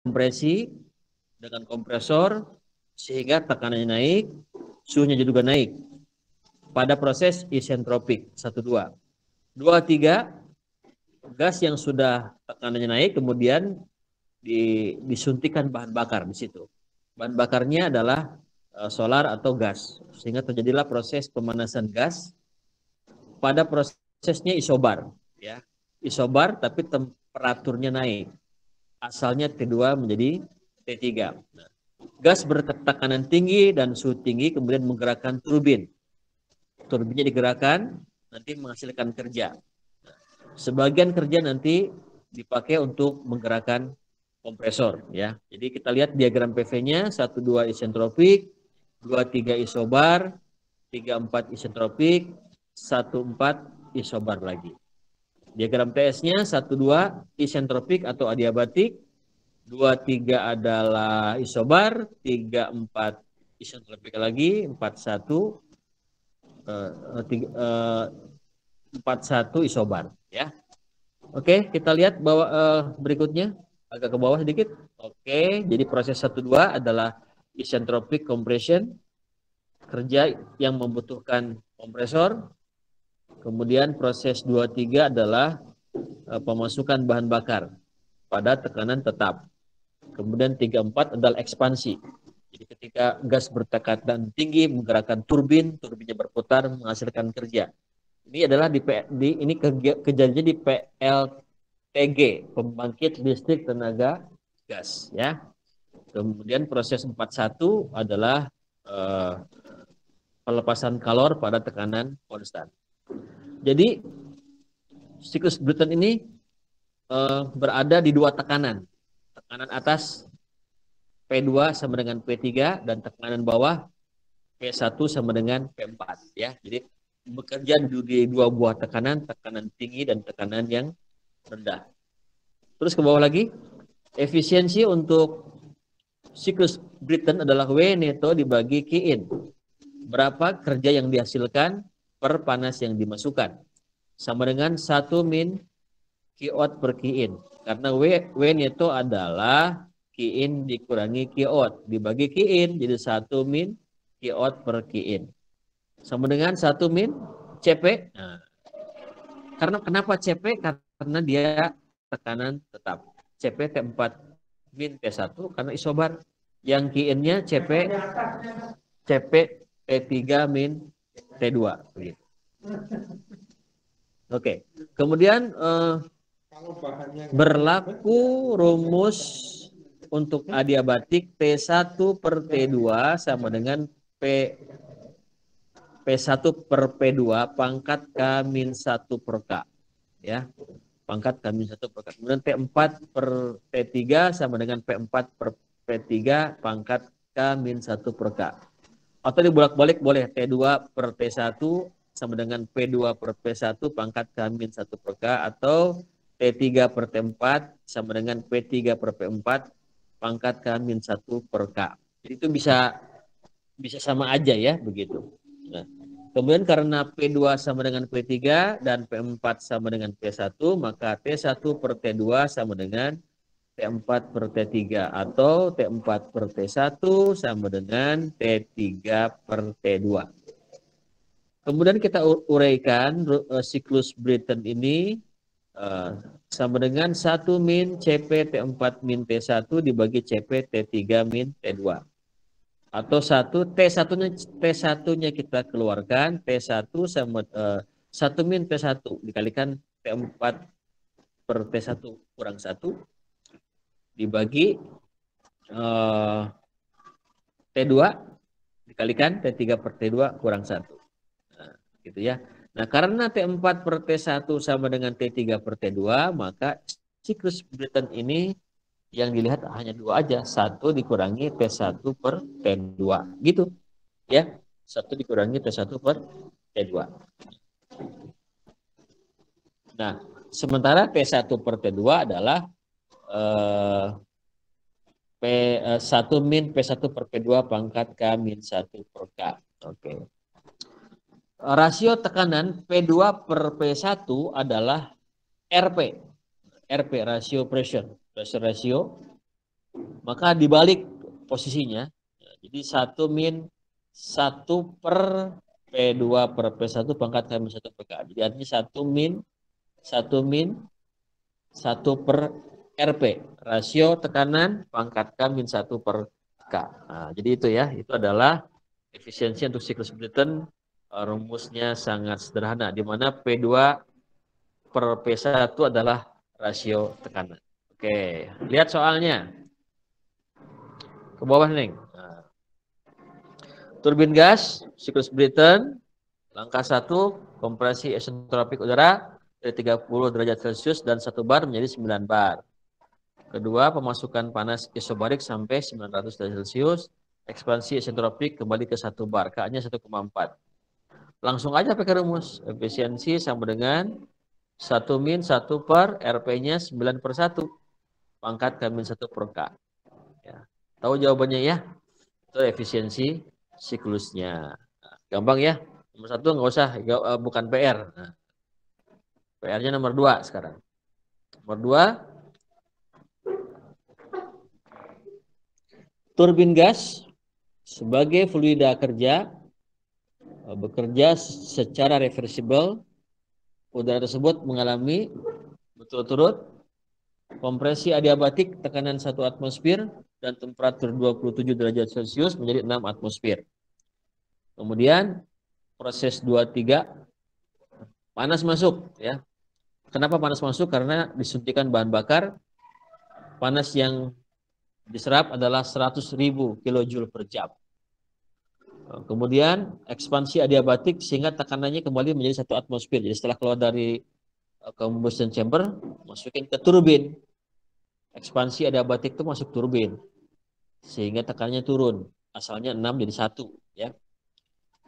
kompresi dengan kompresor sehingga tekanannya naik, suhunya juga naik pada proses isentropik 1-2. 2-3 gas yang sudah tekanannya naik kemudian disuntikan bahan bakar di situ. Bahan bakarnya adalah solar atau gas sehingga terjadilah proses pemanasan gas pada prosesnya isobar ya. Isobar tapi temperaturnya naik. Asalnya T2 menjadi T3. Nah, gas bertekanan tinggi dan suhu tinggi kemudian menggerakkan turbin. Turbinnya digerakkan nanti menghasilkan kerja. Sebagian kerja nanti dipakai untuk menggerakkan kompresor ya. Jadi kita lihat diagram PV-nya 1-2 isentropik, 2-3 isobar, 3-4 isentropik, 1-4 isobar lagi. Diagram TS-nya 1-2 isentropik atau adiabatik, 2-3 adalah isobar, 3-4 isentropik lagi, 4-1 4-1 isobar ya. Oke, kita lihat bahwa berikutnya agak ke bawah sedikit. Oke, jadi proses 1-2 adalah isentropic compression, kerja yang membutuhkan kompresor. Kemudian proses 2-3 adalah pemasukan bahan bakar pada tekanan tetap. Kemudian 3-4 adalah ekspansi. Jadi ketika gas bertekanan tinggi menggerakkan turbin, turbinnya berputar menghasilkan kerja. Ini adalah ini kejadiannya di PLTG, pembangkit listrik tenaga gas ya. Kemudian proses 41 adalah pelepasan kalor pada tekanan konstan. Jadi siklus Brayton ini berada di dua tekanan. Tekanan atas P2 sama dengan P3 dan tekanan bawah P1 sama dengan P4 ya. Jadi bekerja di dua buah tekanan, tekanan tinggi dan tekanan yang rendah. Terus ke bawah lagi, efisiensi untuk siklus Brayton adalah W neto dibagi Q in. Berapa kerja yang dihasilkan per panas yang dimasukkan. Sama dengan 1 min Q out per Q in. Karena W neto adalah Q in dikurangi Q out. Dibagi Q in jadi 1 min Q out per Q in. Sama dengan 1 min CP. Nah, karena kenapa CP? Karena dia tekanan tetap. CP T4 min T1 karena isobar. Yang Q-nya CP T3 min T2. Begitu. Oke. Kemudian berlaku rumus untuk adiabatik T1 per T2 sama dengan P1 per P2 pangkat K-1 per K. Ya, pangkat K-1 per K. Kemudian T4 per T3 sama dengan P4 per P3 pangkat K-1 per K. Atau dibolak-balik boleh T2 per T1 sama dengan P2 per P1 pangkat K-1 per K atau T3 per T4 sama dengan P3 per P4 pangkat K-1 per K. Jadi itu bisa sama aja ya begitu. Nah, kemudian karena P2 sama dengan P3 dan P4 sama dengan P1, maka T1 per T2 sama dengan T4 per T3 atau T4 per T1 sama dengan T3 per T2. Kemudian kita uraikan siklus Brayton ini sama dengan 1 min CP T4 min T1 dibagi CP T3 min T2. Atau T1-nya kita keluarkan, T1 sama 1 min T1 dikalikan T4 per T1 kurang 1 dibagi T2 dikalikan T3 per T2 kurang 1. Nah, gitu ya. Nah, karena T4 per T1 sama dengan T3 per T2, maka siklus Brayton ini yang dilihat hanya dua aja. 1 dikurangi T1 per T2. Gitu. Ya. 1 dikurangi T1 per T2. Nah, sementara T1 per T2 adalah P1 min P1 per P2 pangkat K min 1 per K. Oke. Rasio tekanan P2 per P1 adalah RP. RP, rasio pressure. Pressure ratio maka dibalik posisinya. Jadi 1 min 1 per P2 per P1 pangkat K-1 per K. Jadi artinya 1 min 1 per RP. Rasio tekanan pangkat K-1 per K. Nah, jadi itu ya. Itu adalah efisiensi untuk siklus Brayton. Rumusnya sangat sederhana. Di mana P2 per P1 adalah rasio tekanan. Oke, lihat soalnya. Ke bawah nih. Nah, turbin gas, siklus Brayton, langkah 1, kompresi isentropik udara dari 30 derajat Celcius dan 1 bar menjadi 9 bar. Kedua, pemasukan panas isobarik sampai 900 derajat Celcius, ekspansi isentropik kembali ke 1 bar, K-nya 1,4. Langsung aja pakai rumus. Efisiensi sama dengan 1 min 1 per RP-nya 9 per 1. Pangkat K-1 per K. Ya. Tahu jawabannya ya? Itu efisiensi siklusnya. Nah, gampang ya. Nomor 1 nggak usah, bukan PR. Nah, PR-nya nomor 2 sekarang. Nomor 2, turbin gas sebagai fluida kerja bekerja secara reversibel. Udara tersebut mengalami berturut-turut kompresi adiabatik tekanan 1 atmosfer dan temperatur 27 derajat Celcius menjadi 6 atmosfer. Kemudian proses 2-3 panas masuk ya. Kenapa panas masuk? Karena disuntikan bahan bakar. Panas yang diserap adalah 100.000 kilojoule per jam. Kemudian ekspansi adiabatik sehingga tekanannya kembali menjadi 1 atmosfer. Jadi setelah keluar dari combustion chamber, masukin ke turbin. Ekspansi adiabatik itu masuk turbin. Sehingga tekanannya turun. Asalnya 6 jadi 1 ya.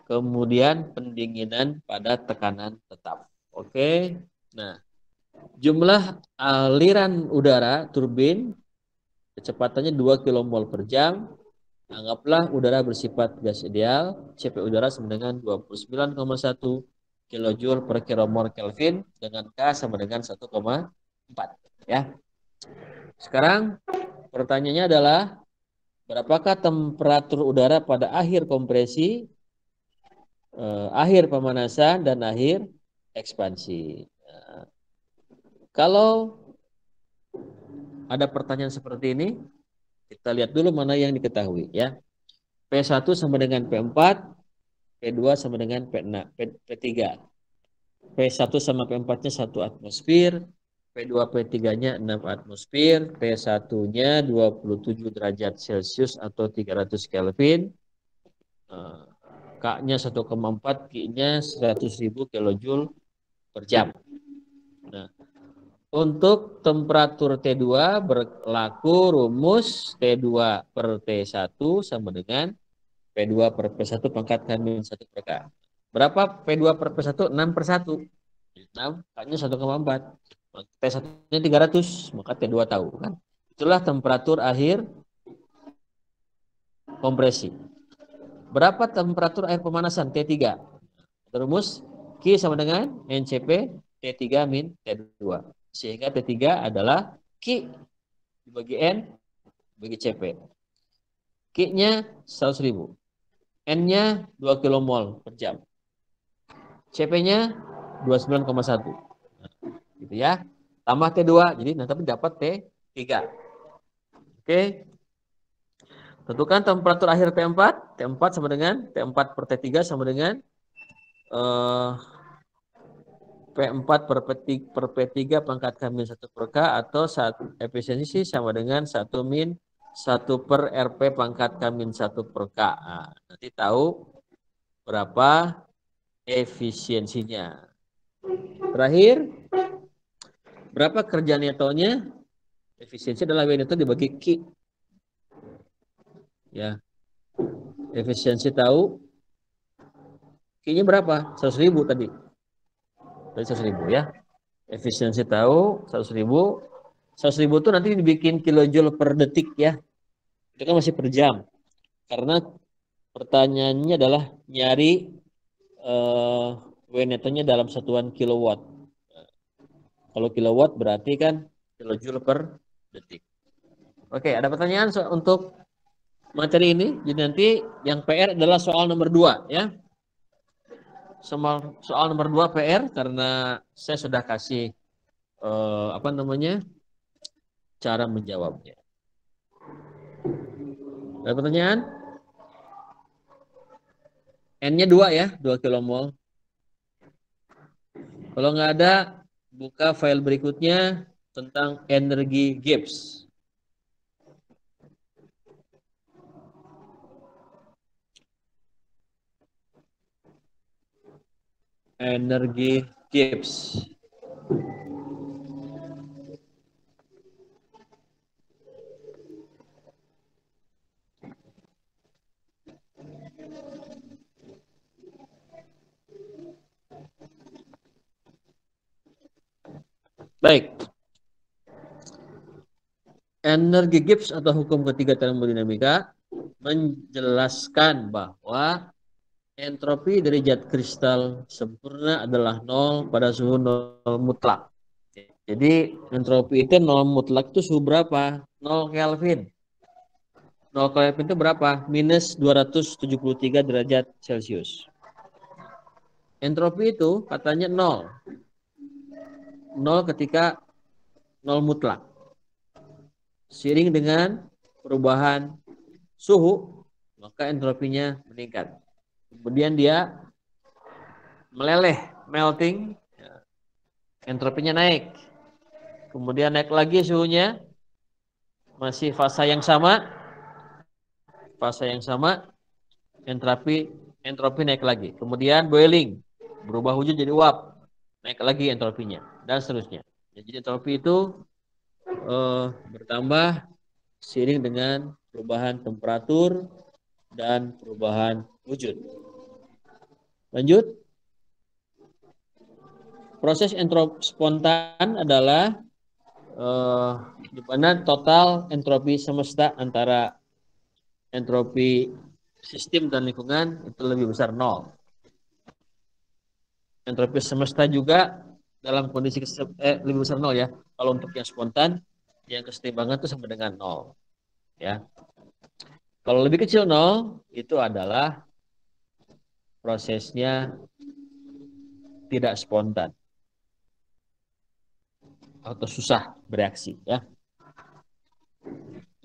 Kemudian pendinginan pada tekanan tetap. Oke. Nah, jumlah aliran udara turbin kecepatannya 2 kmol per jam. Anggaplah udara bersifat gas ideal, CP udara sama dengan 29,1 kilojoule per kilomol Kelvin dengan K sama dengan 1,4 ya. Sekarang pertanyaannya adalah berapakah temperatur udara pada akhir kompresi, akhir pemanasan dan akhir ekspansi. Nah, kalau ada pertanyaan seperti ini, kita lihat dulu mana yang diketahui ya. P1 sama dengan P4, P2 sama dengan P6, P3. P1 sama P4-nya 1 atmosfer, P2 P3-nya 6 atmosfer, P1-nya 27 derajat Celcius atau 300 Kelvin. K-nya 1,4, Q-nya 100.000 kilojoule per jam. Nah, untuk temperatur T2 berlaku rumus T2 per T1 sama dengan P2 per P1 pangkat K-1 per K. Berapa P2 per P1? 6 per 1. 6, K-nya 1,4. T1-nya 300, maka T2 tahu kan. Itulah temperatur akhir kompresi. Berapa temperatur air pemanasan? T3. Rumus Q sama dengan NCP T3 min T2. Sehingga T3 adalah Q dibagi N bagi CP. Q-nya 100.000. N-nya 2 kmol per jam. CP-nya 29,1. Gitu ya. Tambah T2, jadi nanti dapat T3. Oke. Tentukan temperatur akhir T4. T4 sama dengan T4 per T3 sama dengan P4 per P3 pangkat K-1 per K atau efisiensi sama dengan 1 min 1 per RP pangkat K-1 per K. Nah, nanti tahu berapa efisiensinya. Terakhir, berapa kerja netonya? Efisiensi adalah W neto dibagi Q. Ya. Efisiensi tahu. Q-nya berapa? 100.000 tadi. Tadi 100.000 ya. Efisiensi tahu 100.000. 100.000 itu nanti dibikin kilojoule per detik ya. Itu kan masih per jam. Karena pertanyaannya adalah nyari W netonya dalam satuan kilowatt. Kalau kilowatt berarti kan kilojoule per detik. Oke, ada pertanyaan untuk materi ini? Jadi nanti yang PR adalah soal nomor 2 ya. Soal nomor 2 PR karena saya sudah kasih apa namanya? Cara menjawabnya. Ada pertanyaan? N-nya 2 ya, 2 kilomol. Kalau nggak ada, buka file berikutnya tentang energi Gibbs. Energi Gibbs. Baik. Energi Gibbs atau hukum ketiga termodinamika menjelaskan bahwa entropi dari zat kristal sempurna adalah nol pada suhu nol mutlak. Jadi entropi itu nol mutlak itu suhu berapa? 0 Kelvin. 0 Kelvin itu berapa? Minus 273 derajat Celcius. Entropi itu katanya nol. Nol ketika nol mutlak. Seiring dengan perubahan suhu, maka entropinya meningkat. Kemudian dia meleleh, melting, entropinya naik. Kemudian naik lagi suhunya, masih fase yang sama, entropi naik lagi. Kemudian boiling, berubah wujud jadi uap, naik lagi entropinya, dan seterusnya. Jadi entropi itu bertambah seiring dengan perubahan temperatur dan perubahan wujud. Lanjut. Proses entropi spontan adalah di mana total entropi semesta antara entropi sistem dan lingkungan itu lebih besar nol. Entropi semesta juga dalam kondisi lebih besar nol ya. Kalau untuk yang spontan, yang kesetimbangan itu sama dengan nol. Ya. Kalau lebih kecil nol, itu adalah prosesnya tidak spontan atau susah bereaksi ya.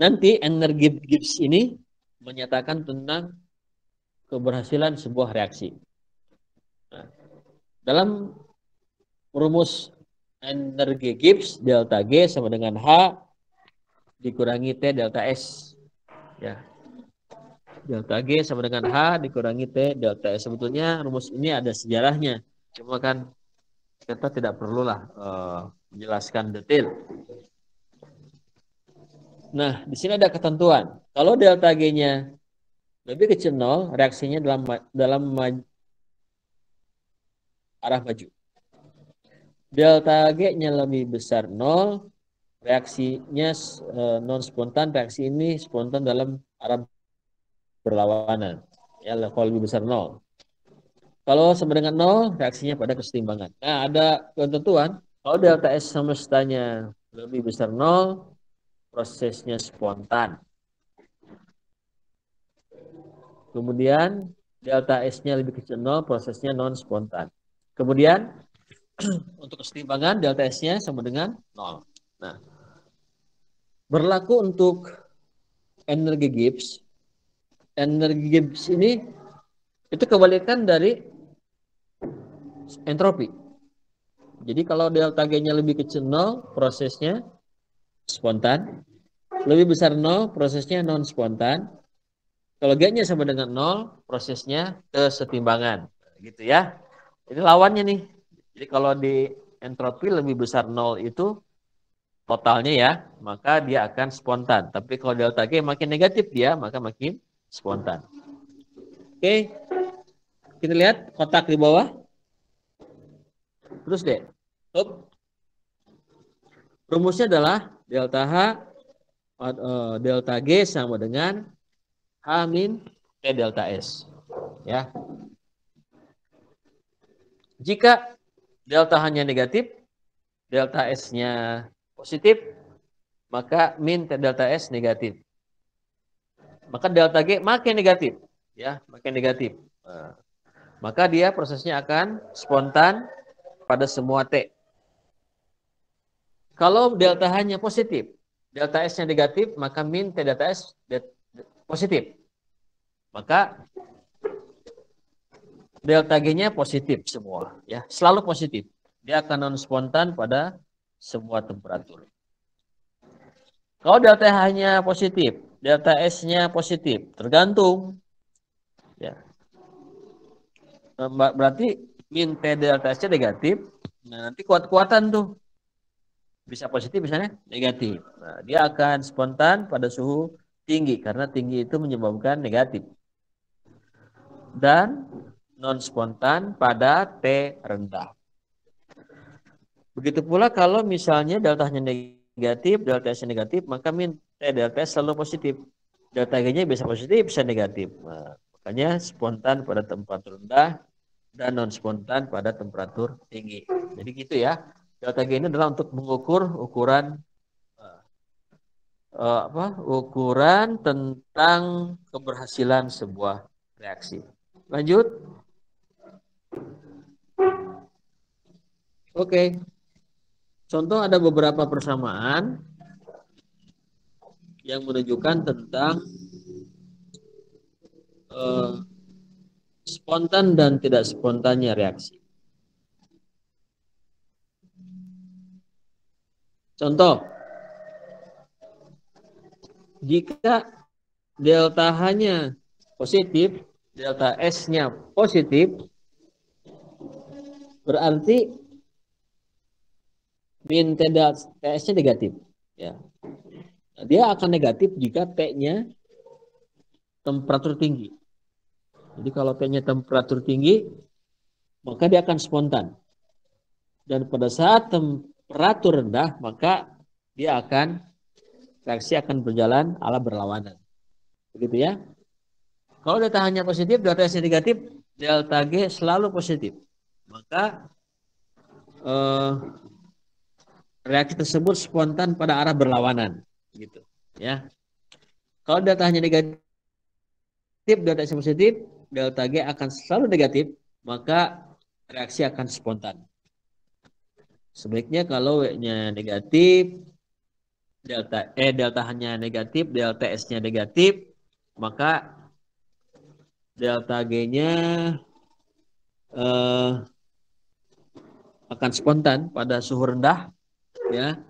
Nanti energi Gibbs ini menyatakan tentang keberhasilan sebuah reaksi. Nah, dalam rumus energi Gibbs, delta G sama dengan H dikurangi T delta S. Ya. Delta G sama dengan H dikurangi T delta S. Sebetulnya rumus ini ada sejarahnya. Cuma kan kita tidak perlulah menjelaskan detail. Nah, di sini ada ketentuan. Kalau delta G-nya lebih kecil 0, reaksinya dalam arah maju. Delta G-nya lebih besar 0, reaksinya non spontan, reaksi ini spontan dalam arah berlawanan. Ya, kalau lebih besar 0. Kalau sama dengan 0, reaksinya pada kesetimbangan. Nah, ada ketentuan. Kalau delta S semestanya lebih besar 0, prosesnya spontan. Kemudian delta S-nya lebih kecil 0, prosesnya non spontan. Kemudian untuk kesetimbangan delta S-nya sama dengan 0. Nah, berlaku untuk energi Gibbs. Energi Gibbs ini itu kebalikan dari entropi. Jadi kalau delta G-nya lebih kecil 0, prosesnya spontan. Lebih besar 0, prosesnya non spontan. Kalau G-nya sama dengan 0, prosesnya kesetimbangan. Gitu ya. Ini lawannya nih. Jadi kalau di entropi lebih besar 0 itu totalnya ya, maka dia akan spontan. Tapi kalau delta G makin negatif dia, maka makin spontan. Oke. Kita lihat kotak di bawah. Terus deh. Up. Rumusnya adalah delta H delta G sama dengan H min T delta S. Ya. Jika delta H-nya negatif, delta S-nya positif, maka min delta S negatif. Maka delta G makin negatif, ya, makin negatif. Nah, maka dia prosesnya akan spontan pada semua T. Kalau delta H-nya positif, delta S-nya negatif, maka min T delta S positif. Maka delta G-nya positif semua, ya, selalu positif. Dia akan non spontan pada semua temperatur. Kalau delta H-nya positif, delta S-nya positif, tergantung, ya. Berarti min T delta S-nya negatif. Nah, nanti kuat-kuatan tuh. Bisa positif, misalnya negatif. Nah, dia akan spontan pada suhu tinggi, karena tinggi itu menyebabkan negatif. Dan non spontan pada T rendah. Begitu pula kalau misalnya delta-nya negatif, delta S negatif, maka min T delta S selalu positif. Delta G-nya bisa positif, bisa negatif. Nah, makanya spontan pada temperatur rendah dan non spontan pada temperatur tinggi. Jadi gitu ya. Delta G ini adalah untuk mengukur ukuran tentang keberhasilan sebuah reaksi. Lanjut. Oke. Contoh ada beberapa persamaan yang menunjukkan tentang spontan dan tidak spontannya reaksi. Contoh, jika delta H-nya positif, delta S-nya positif, berarti min T delta S-nya negatif. Ya. Dia akan negatif jika T-nya temperatur tinggi. Jadi kalau T-nya temperatur tinggi, maka dia akan spontan. Dan pada saat temperatur rendah, maka dia akan reaksi akan berjalan ala berlawanan. Begitu ya. Kalau delta hanya positif, delta S negatif, delta G selalu positif. Maka reaksi tersebut spontan pada arah berlawanan, gitu. Ya. Kalau delta hanya negatif, delta S positif, delta G akan selalu negatif, maka reaksi akan spontan. Sebaiknya kalau W-nya negatif, delta hanya negatif, delta S-nya negatif, maka delta G-nya akan spontan pada suhu rendah, ya.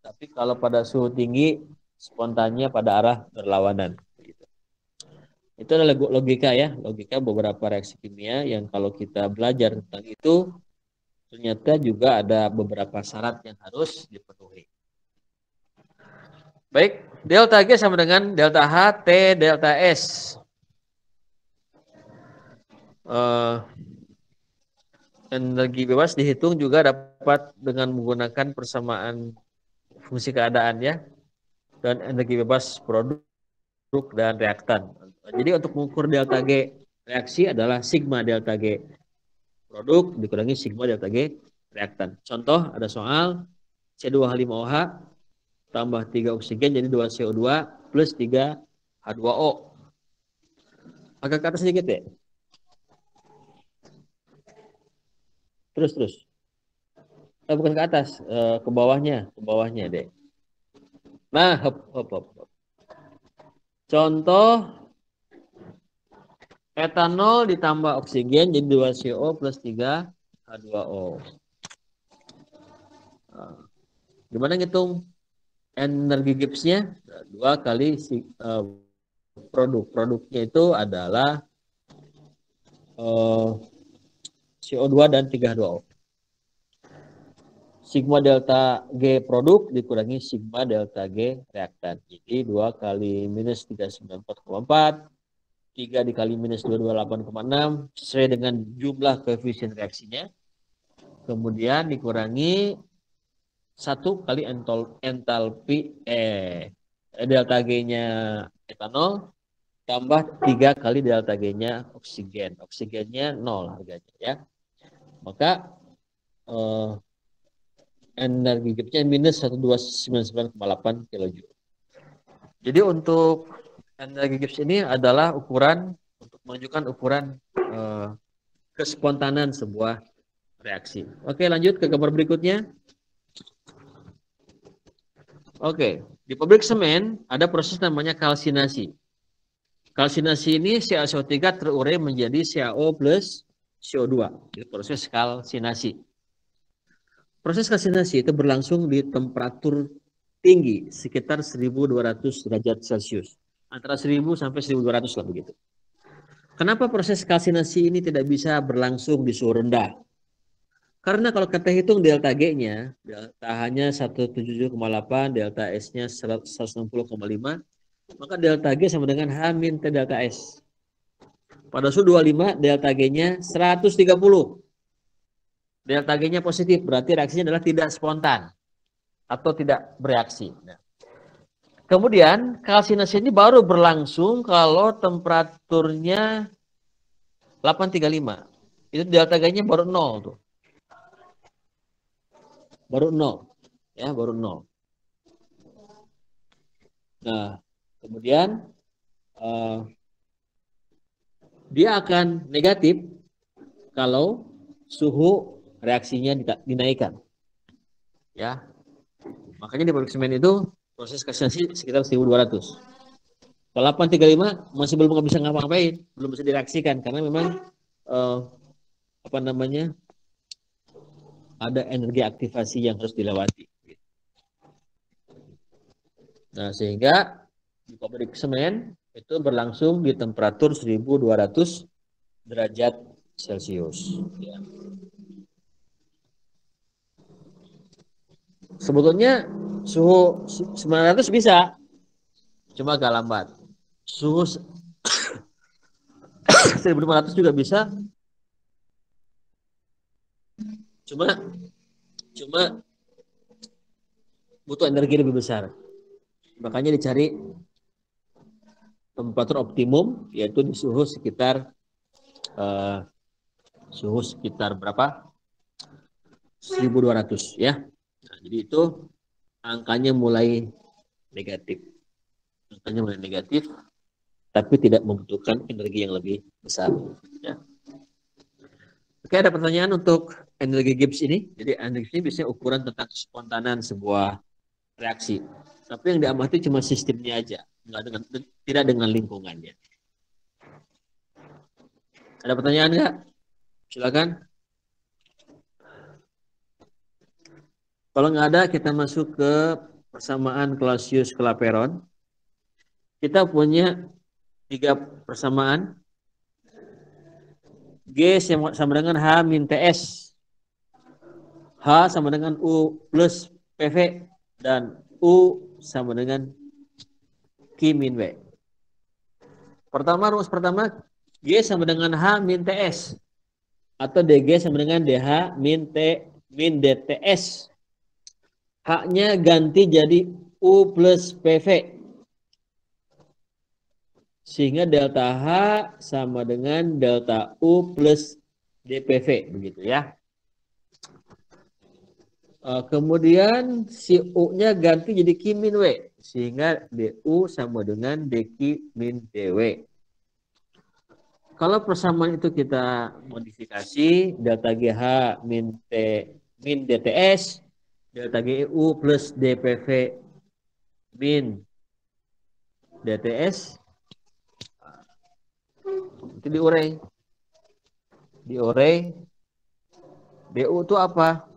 Tapi kalau pada suhu tinggi, spontannya pada arah berlawanan. Itu adalah logika ya, logika beberapa reaksi kimia yang kalau kita belajar tentang itu, ternyata juga ada beberapa syarat yang harus dipenuhi. Baik, delta G sama dengan delta H, T, delta S. Energi bebas dihitung juga dapat dengan menggunakan persamaan fungsi keadaan ya, dan energi bebas produk dan reaktan. Jadi untuk mengukur delta G reaksi adalah sigma delta G produk dikurangi sigma delta G reaktan. Contoh ada soal C2H5OH tambah 3 oksigen jadi 2 CO2 plus 3 H2O. Agak ke atas sedikit ya. Terus. Bukan ke atas, ke bawahnya deh. Nah, hop. Contoh etanol ditambah oksigen jadi 2 CO plus 3 H2O. Nah, gimana ngitung energi Gibbs-nya? 2 kali produknya itu adalah CO2 dan 3H2O. Sigma delta G produk dikurangi sigma delta G reaktan. Jadi 2 kali minus 394,4, 3 dikali minus 228,6 sesuai dengan jumlah koefisien reaksinya. Kemudian dikurangi 1 kali entalpi delta G-nya etanol tambah 3 kali delta G-nya oksigen. Oksigennya 0 harganya ya. Maka energi Gibbsnya minus 1299,8 kilojoule. Jadi untuk energi Gibbs ini adalah ukuran untuk menunjukkan ukuran kespontanan sebuah reaksi. Oke, lanjut ke gambar berikutnya. Oke, di pabrik semen ada proses namanya kalsinasi. Kalsinasi ini CaCO3 terurai menjadi CaO plus CO2. Itu proses kalsinasi. Proses kalsinasi itu berlangsung di temperatur tinggi, sekitar 1200 derajat Celcius. Antara 1000 sampai 1200 lah begitu. Kenapa proses kalsinasi ini tidak bisa berlangsung di suhu rendah? Karena kalau kita hitung delta G-nya, delta H-nya 177,8, delta S-nya 160,5, maka delta G sama dengan H min T delta S. Pada suhu 25, delta G-nya 130. Delta G-nya positif, berarti reaksinya adalah tidak spontan atau tidak bereaksi. Nah, kemudian kalsinasi ini baru berlangsung kalau temperaturnya 835. Itu delta G-nya baru 0 tuh. Baru 0. Ya, baru 0. Nah, kemudian dia akan negatif kalau suhu reaksinya dinaikkan. Ya. Makanya di pabrik semen itu proses kalsinasi sekitar 1200. Kalau 835 masih belum bisa ngapa-ngapain, belum bisa direaksikan karena memang apa namanya? Ada energi aktivasi yang harus dilewati. Nah, sehingga di pabrik semen itu berlangsung di temperatur 1200 derajat Celcius. Ya. Sebetulnya suhu 900 bisa, cuma agak lambat. Suhu 1500 juga bisa, cuma butuh energi lebih besar. Makanya dicari temperatur optimum, yaitu di suhu sekitar berapa? 1200 ya. Nah, jadi itu angkanya mulai negatif. Angkanya mulai negatif, tapi tidak membutuhkan energi yang lebih besar. Ya. Oke, ada pertanyaan untuk energi Gibbs ini. Jadi energi Gibbs ini biasanya ukuran tentang kespontanan sebuah reaksi. Tapi yang diamati cuma sistemnya aja, tidak dengan lingkungannya. Ada pertanyaan nggak? Silakan. Kalau nggak ada, kita masuk ke persamaan Clausius-Clapeyron. Kita punya 3 persamaan. G sama dengan H min TS. H sama dengan U plus PV. Dan U sama dengan Q min W. Rumus pertama, G sama dengan H min TS. Atau DG sama dengan DH min DTS. H-nya ganti jadi U plus PV. Sehingga delta H sama dengan delta U plus DPV. Begitu ya. Kemudian si U-nya ganti jadi Q min W. Sehingga DU sama dengan DQ min DW. Kalau persamaan itu kita modifikasi, delta GH min T min DTS, delta GU plus DPV min DTS, itu diurai. DU itu apa?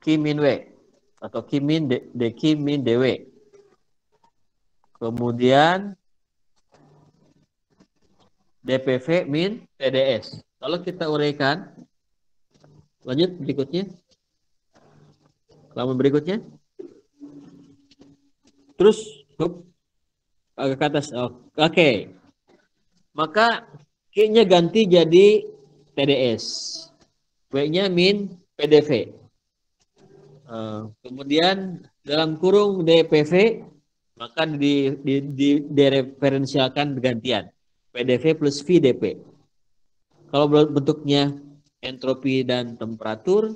Q min W atau Q min DQ min DW. Kemudian DPV min TDS. Kalau kita uraikan, lanjut berikutnya. Halaman berikutnya. Terus agak ke atas. Oke. Maka Q-nya ganti jadi TDS. W-nya min PDV. Kemudian dalam kurung DPV maka direferensialkan bergantian PDV plus VDP. Kalau bentuknya entropi dan temperatur,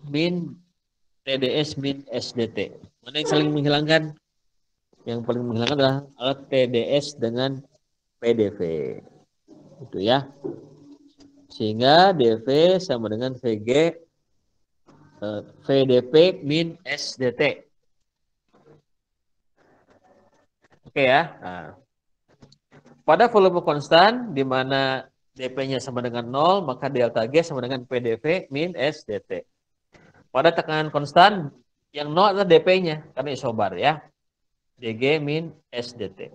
min TDS min SDT. Mana yang saling menghilangkan? Yang paling menghilangkan adalah TDS dengan PDV. Itu ya. Sehingga DV sama dengan VG VDP min SDT. Oke ya. Nah, pada volume konstan di mana dP-nya sama dengan 0, maka delta G sama dengan PDV min SDT. Pada tekanan konstan yang 0 adalah dP-nya karena isobar ya. dG min SDT.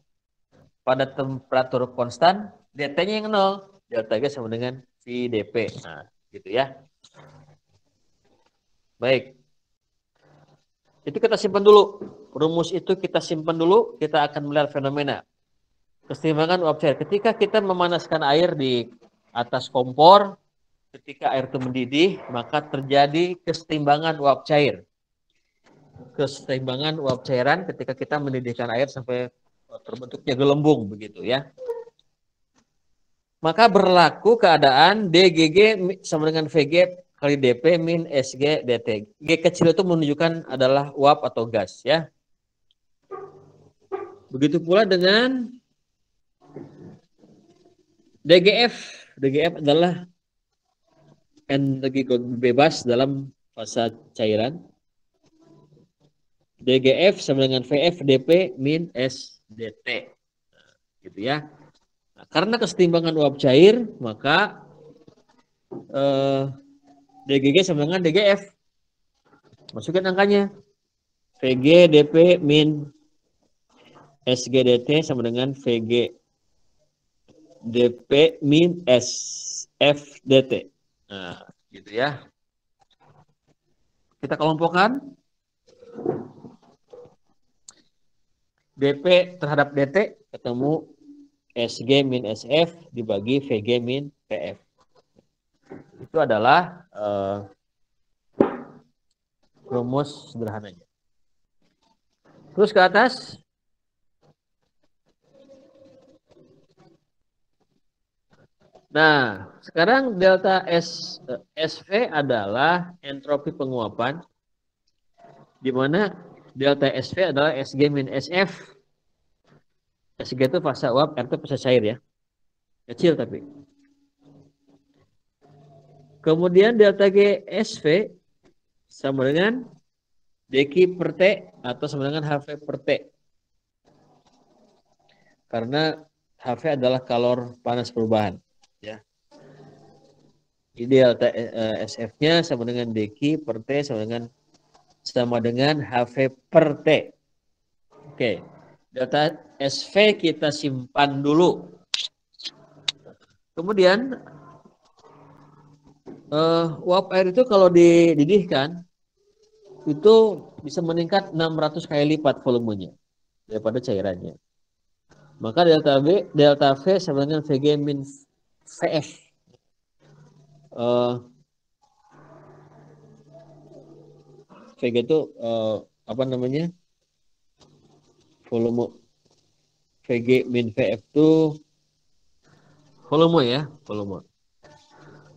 Pada temperatur konstan dt-nya yang 0, delta G sama dengan VDP. Nah, gitu ya. Baik. Itu kita simpan dulu. Rumus itu kita simpan dulu, kita akan melihat fenomena keseimbangan uap cair. Ketika kita memanaskan air di atas kompor, ketika air itu mendidih, maka terjadi keseimbangan uap cair. Keseimbangan uap cairan ketika kita mendidihkan air sampai terbentuknya gelembung begitu ya. Maka berlaku keadaan DGG sama dengan VG kali DP min SG DT. G kecil itu menunjukkan adalah uap atau gas ya. Begitu pula dengan DGF. DGF adalah energi bebas dalam fase cairan. DGF sama dengan VF DP min SDT. Nah, gitu ya. Nah, karena kesetimbangan uap cair, maka DGG sama dengan DGF. Masukin angkanya. VG DP min SGDT sama dengan VG DP min SFDT. Nah, gitu ya. Kita kelompokkan. DP terhadap DT ketemu SG min SF dibagi VG min PF. Itu adalah rumus sederhananya. Terus ke atas. Nah, sekarang delta SV adalah entropi penguapan, di mana delta SV adalah SG min SF. SG itu fase uap, R itu fase cair ya. Kecil tapi. Kemudian delta G SV sama dengan dQ per T atau sama dengan HV per T. Karena HV adalah kalor panas perubahan. Ya. Jadi delta SF-nya sama dengan dQ per T sama dengan HV per T. Oke. Delta SV kita simpan dulu. Kemudian uap air itu kalau dididihkan itu bisa meningkat 600 kali lipat volumenya daripada cairannya. Maka delta V sama dengan VG min VF. VG itu apa namanya? Volume VG min VF itu volume ya, volume.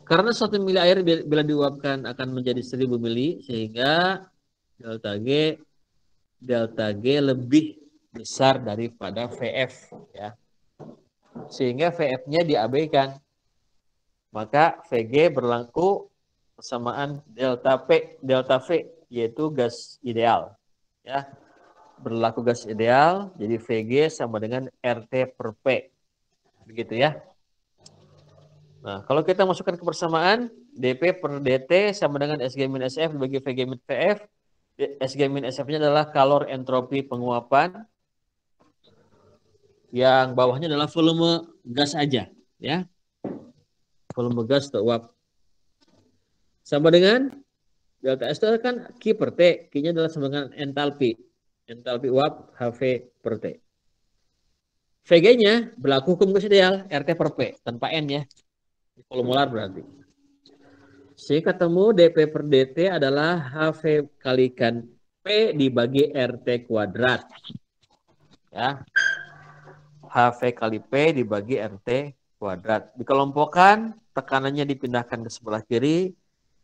Karena 1 mili air bila diuapkan akan menjadi 1000 mili, sehingga delta G lebih besar daripada VF ya. Sehingga VF-nya diabaikan. Maka VG berlaku persamaan delta V yaitu gas ideal ya. Berlaku gas ideal, jadi VG sama dengan RT per P. Begitu ya. Nah, kalau kita masukkan ke persamaan, dP per dt sama dengan SG min SF dibagi VG min VF. SG min SF-nya adalah kalor entropi penguapan. Yang bawahnya adalah volume gas aja, ya. Volume gas atau uap. Sama dengan delta S itu kan Q per T. Q-nya adalah sama dengan entalpi. Entalpi uap HV per T. VG-nya berlaku hukum gas ideal RT per P tanpa N ya. Volumolar berarti. Sehingga ketemu dP per dt adalah HV kalikan P dibagi RT kuadrat. Ya. HV kali P dibagi RT kuadrat. Dikelompokkan, tekanannya dipindahkan ke sebelah kiri,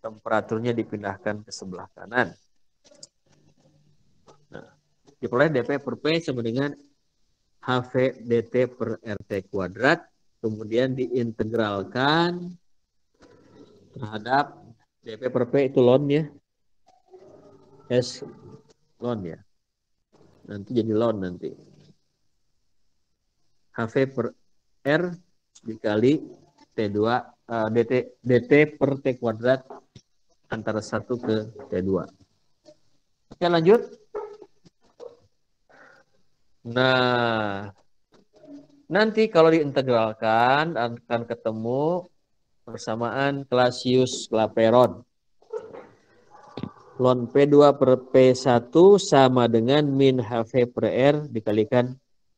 temperaturnya dipindahkan ke sebelah kanan. Nah, diperoleh dP per P sama dengan HV dt per RT kuadrat, kemudian diintegralkan terhadap dP per P itu ln ya, S ln ya, nanti jadi ln nanti. HV per R dikali T2 dt per T kuadrat antara 1 ke T2. Oke, lanjut. Nah, nanti kalau diintegralkan akan ketemu persamaan Clausius-Clapeyron. Ln P2 per P1 sama dengan min HV per R dikalikan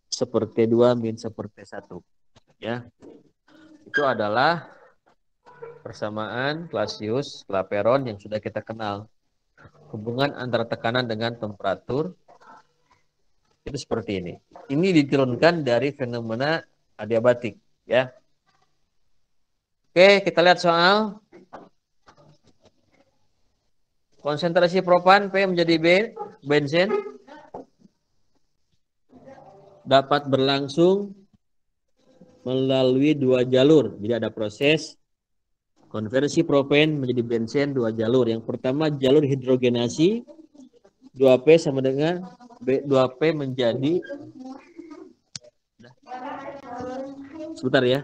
seperti 2 min seperti 1. Ya. Itu adalah persamaan Clausius-Clapeyron yang sudah kita kenal. Hubungan antara tekanan dengan temperatur itu seperti ini. Ini diturunkan dari fenomena adiabatik, ya. Oke, kita lihat soal. Konsentrasi propan P menjadi B, bensin dapat berlangsung melalui 2 jalur. Jadi ada proses konversi propen menjadi bensin 2 jalur. Yang pertama jalur hidrogenasi 2P sama dengan B2P menjadi, sebentar ya.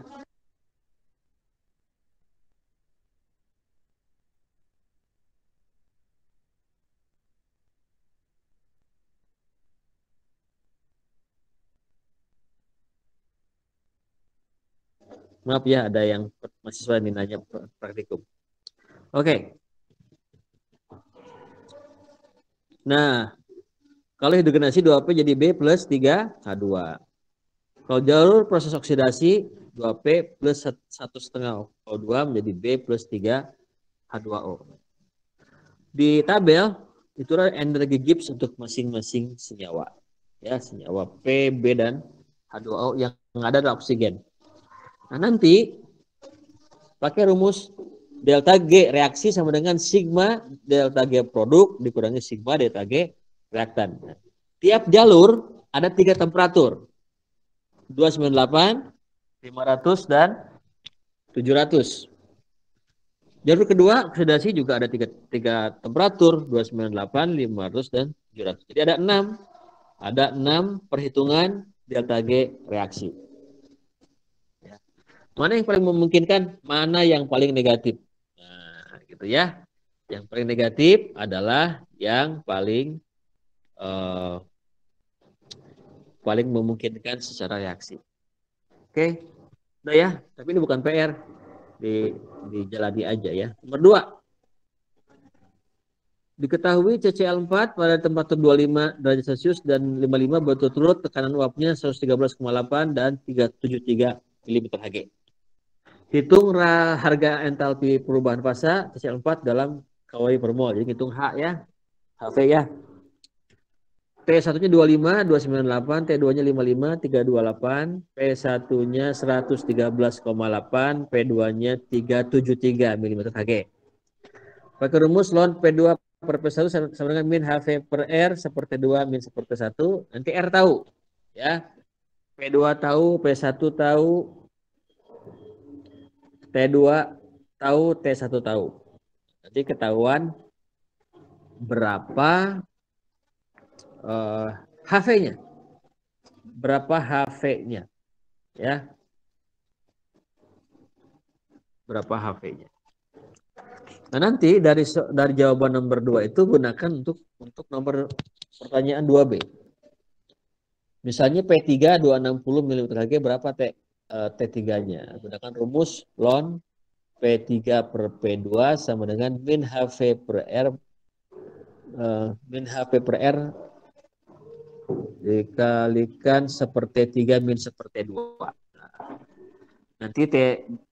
Maaf ya, ada yang mahasiswa ini nanya praktikum. Oke. Nah, kalau hidrogenasi 2P jadi B plus 3H2. Kalau jalur proses oksidasi 2P plus 1,5 O2 menjadi B plus 3H2O. Di tabel itu ada energi Gibbs untuk masing-masing senyawa. Ya, senyawa P, B, dan H2O yang ada adalah oksigen. Nah, nanti pakai rumus delta G reaksi sama dengan sigma delta G produk dikurangi sigma delta G reaktan. Nah, tiap jalur ada 3 temperatur. 298, 500, dan 700. Jalur kedua, oksidasi juga ada 3 temperatur, 298, 500, dan 700. Jadi ada 6. Ada 6 perhitungan delta G reaksi. Ya. Mana yang paling memungkinkan, mana yang paling negatif. Nah, gitu ya. Yang paling negatif adalah yang paling memungkinkan secara reaksi. Oke, udah ya. Tapi ini bukan PR, dijalani aja ya. Nomor 2, diketahui CCl4 pada temperatur 25 derajat Celcius dan 55 berturut-turut tekanan uapnya 113,8 dan 373 mmHg. Hitung harga entalpi perubahan fasa CCl4 dalam kalori per mol. Jadi hitung H ya, HV ya. T1-nya 25, 298, T2-nya 55, 328, P1-nya 113,8, P2-nya 373 mmHg. Pakai rumus ln P2 per P1 sama dengan min HV per R seperti 2 min seperti 1. Nanti R tahu. Ya. P2 tahu, P1 tahu, T2 tahu, T1 tahu. Nanti ketahuan berapa HV-nya. Berapa HV-nya. Ya. Berapa HV-nya. Nah, nanti dari jawaban nomor 2 itu gunakan untuk nomor pertanyaan 2B. Misalnya P3 260 mmHg berapa T3-nya? Gunakan rumus ln P3 per P2 sama dengan min HV per R min HV per R dikalikan seperti 3 min seperti 2. Nah, nanti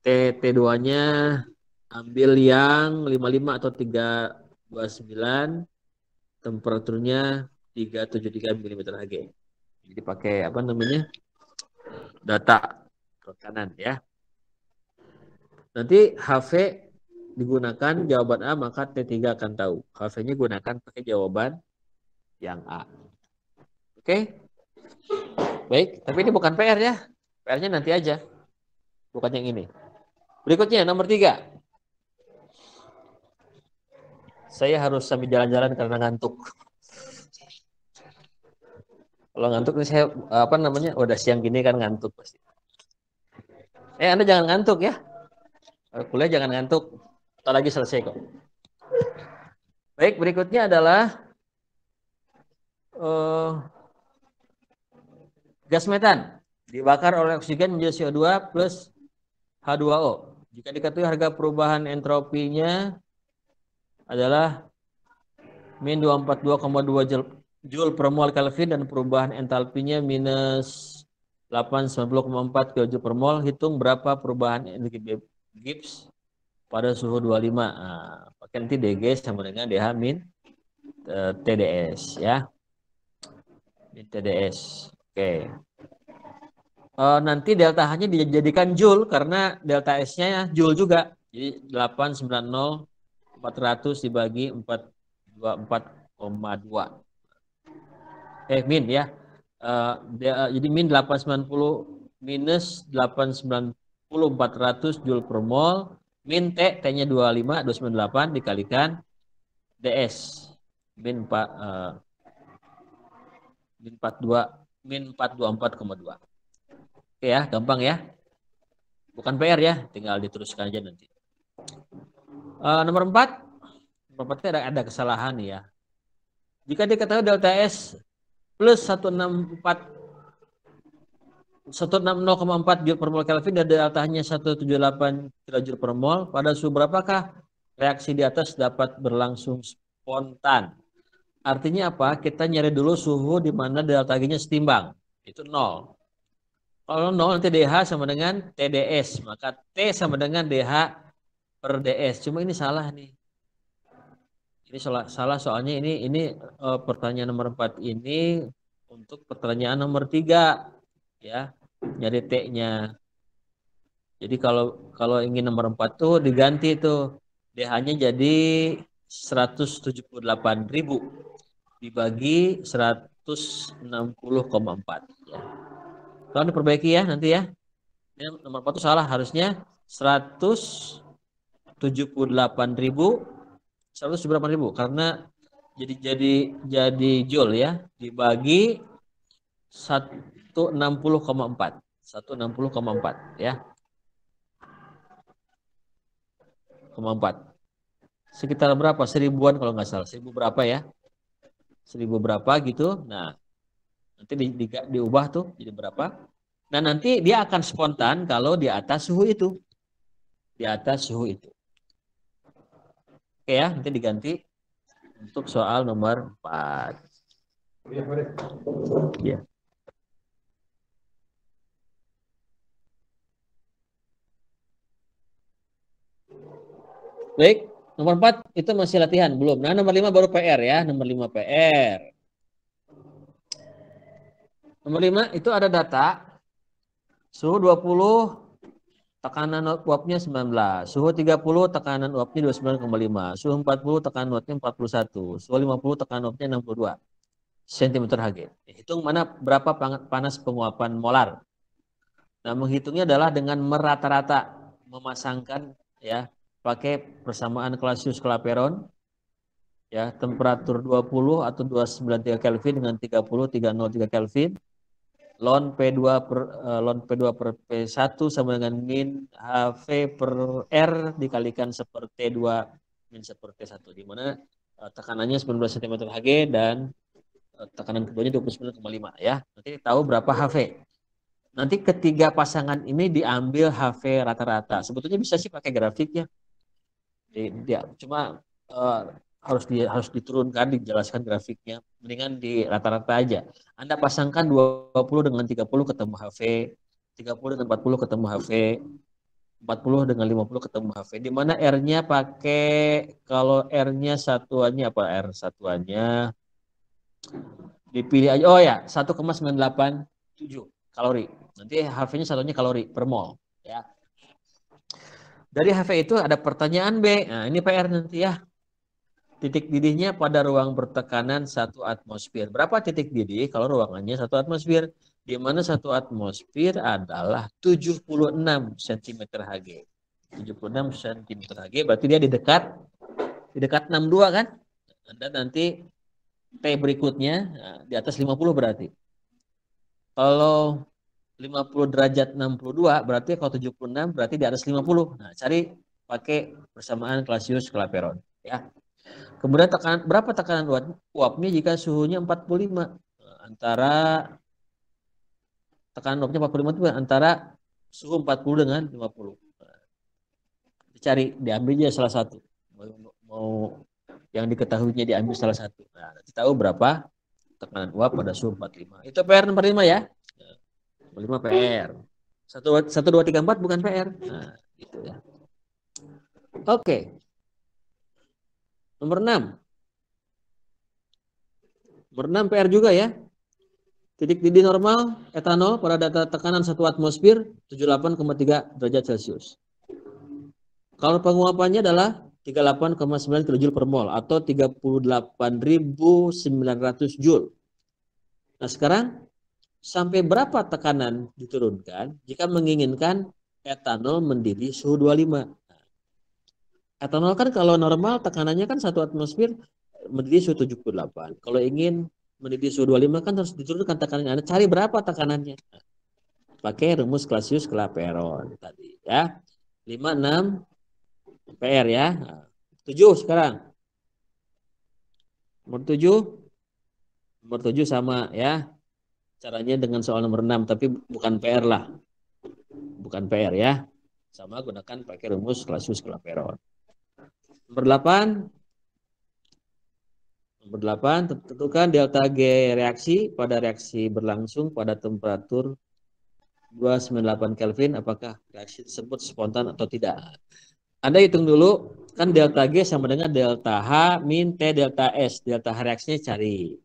T2-nya ambil yang 55 atau 329, temperaturnya 373 mmHg. Jadi pakai apa namanya? Data ke kanan ya. Nanti HV digunakan jawaban A, maka T3 akan tahu. HV-nya gunakan pakai jawaban yang A. Oke? Baik, tapi ini bukan PR ya. PR-nya nanti aja. Bukan yang ini. Berikutnya, nomor 3. Saya harus sambil jalan-jalan karena ngantuk. Kalau ngantuk nih saya udah siang gini kan ngantuk pasti. Anda jangan ngantuk ya. Kuliah jangan ngantuk. Ntar lagi selesai kok. Baik, berikutnya adalah gas metan dibakar oleh oksigen menjadi CO2 plus H2O. Jika diketahui harga perubahan entropinya adalah min 242,2 Joule per mol Kelvin dan perubahan entalpinya minus 890,4 kJ per mol, hitung berapa perubahan energi Gibbs pada suhu 25. Nah, pakai nanti DG sama dengan DH min TDS ya. Min TDS. Oke. Nanti delta H-nya dijadikan Joule karena delta S-nya Joule juga. Jadi 890/400 dibagi 424,2. Min ya. Jadi min 890 minus 890/400 Joule per mol. Min T-nya 25, 298 dikalikan DS. Min 424,2. Oke ya, gampang ya. Bukan PR ya, tinggal diteruskan aja nanti. Nomor 4. Nomor 4 ada kesalahan ya. Jika diketahui delta S plus 160,4 Joule per mol Kelvin dan deltanya 178 kJ per mol, pada suhu berapakah reaksi di atas dapat berlangsung spontan? Artinya apa? Kita nyari dulu suhu di mana delta G-nya setimbang. Itu 0. Kalau 0 nanti DH sama dengan TDS. Maka T sama dengan DH per DS. Cuma ini salah nih. Ini salah soalnya ini pertanyaan nomor 4 ini untuk pertanyaan nomor 3. Ya, nyari T-nya. Jadi kalau ingin nomor 4 tuh diganti tuh. DH-nya jadi 178.000 dibagi 160,4 ya. Tolong diperbaiki ya nanti ya. Ini nomor 4 itu salah, harusnya 178.000 karena jadi joule ya, dibagi 160,4 ya. 4. Sekitar berapa? 1000-an kalau nggak salah. 1000 berapa ya? 1000 berapa gitu. Nah, nanti diubah tuh jadi berapa. Nah, nanti dia akan spontan kalau di atas suhu itu. Di atas suhu itu. Oke ya, nanti diganti untuk soal nomor 4. Ya. Baik, nomor 4 itu masih latihan, belum. Nah, nomor 5 baru PR ya, nomor 5 PR. Nomor 5 itu ada data suhu 20, tekanan uapnya 19, suhu 30, tekanan uapnya 29,5, suhu 40, tekanan uapnya 41, suhu 50, tekanan uapnya 62 cm3. Hitung mana berapa panas penguapan molar. Nah, menghitungnya adalah dengan merata-rata, memasangkan ya, pakai persamaan Clausius-Clapeyron ya, temperatur 20 atau 293 Kelvin dengan 30303 Kelvin. Ln P2 per P1 sama dengan min HV per R dikalikan 1/T2 min 1/T1, di mana tekanannya 19 cm Hg dan tekanan keduanya 29,5 ya. Nanti tahu berapa HV. Nanti ketiga pasangan ini diambil HV rata-rata. Sebetulnya bisa sih pakai grafiknya. Cuma harus diturunkan, dijelaskan grafiknya. Mendingan di rata-rata aja. Anda pasangkan 20 dengan 30 ketemu HV, 30 dengan 40 ketemu HV, 40 dengan 50 ketemu HV. Di mana R-nya pakai, kalau R-nya satuannya apa? R satuannya dipilih aja. Oh ya, 1,987 kalori. Nanti HV-nya satunya kalori per mol ya. Dari HV itu ada pertanyaan B. Nah, ini PR nanti ya. Titik didihnya pada ruang bertekanan 1 atmosfer. Berapa titik didih kalau ruangannya 1 atmosfer? Di mana 1 atmosfer adalah 76 cm Hg. 76 cm Hg berarti dia di dekat 62 kan? Anda nanti T berikutnya di atas 50 berarti. Kalau 50 derajat 62 berarti kalau 76 berarti di atas 50. Nah, cari pakai persamaan Clausius Clapeyron ya. Kemudian berapa tekanan uapnya jika suhunya 45? Antara tekanan uapnya 45 itu antara suhu 40 dengan 50. Dicari, diambil aja salah satu. Mau yang diketahuinya diambil salah satu. Nah, nanti tahu berapa tekanan uap pada suhu 45. Itu PR nomor 5 ya. 5 PR. 1 2 3 4 bukan PR. Nah, gitu ya. Oke. Nomor 6. Nomor 6 PR juga ya. Titik didih normal etanol pada data tekanan 1 atmosfer 78,3 derajat Celcius. Kalau penguapannya adalah 38,9 kJ per mol atau 38.900 Joule. Nah, sekarang sampai berapa tekanan diturunkan jika menginginkan etanol mendidih suhu 25? Etanol kan kalau normal tekanannya kan 1 atmosfer mendidih suhu 78. Kalau ingin mendidih suhu 25 kan harus diturunkan tekanannya. Anda cari berapa tekanannya? Pakai rumus Clausius Clapeyron tadi ya. 5 6 PR ya. 7 sekarang. Nomor 7 sama ya. Caranya dengan soal nomor 6 tapi bukan PR lah. Bukan PR ya. Sama gunakan pakai rumus Clausius Clapeyron. Nomor 8 tentukan delta G reaksi pada reaksi berlangsung pada temperatur 298 Kelvin. Apakah reaksi tersebut spontan atau tidak? Anda hitung dulu, kan delta G sama dengan delta H min T delta S. Delta H reaksinya cari.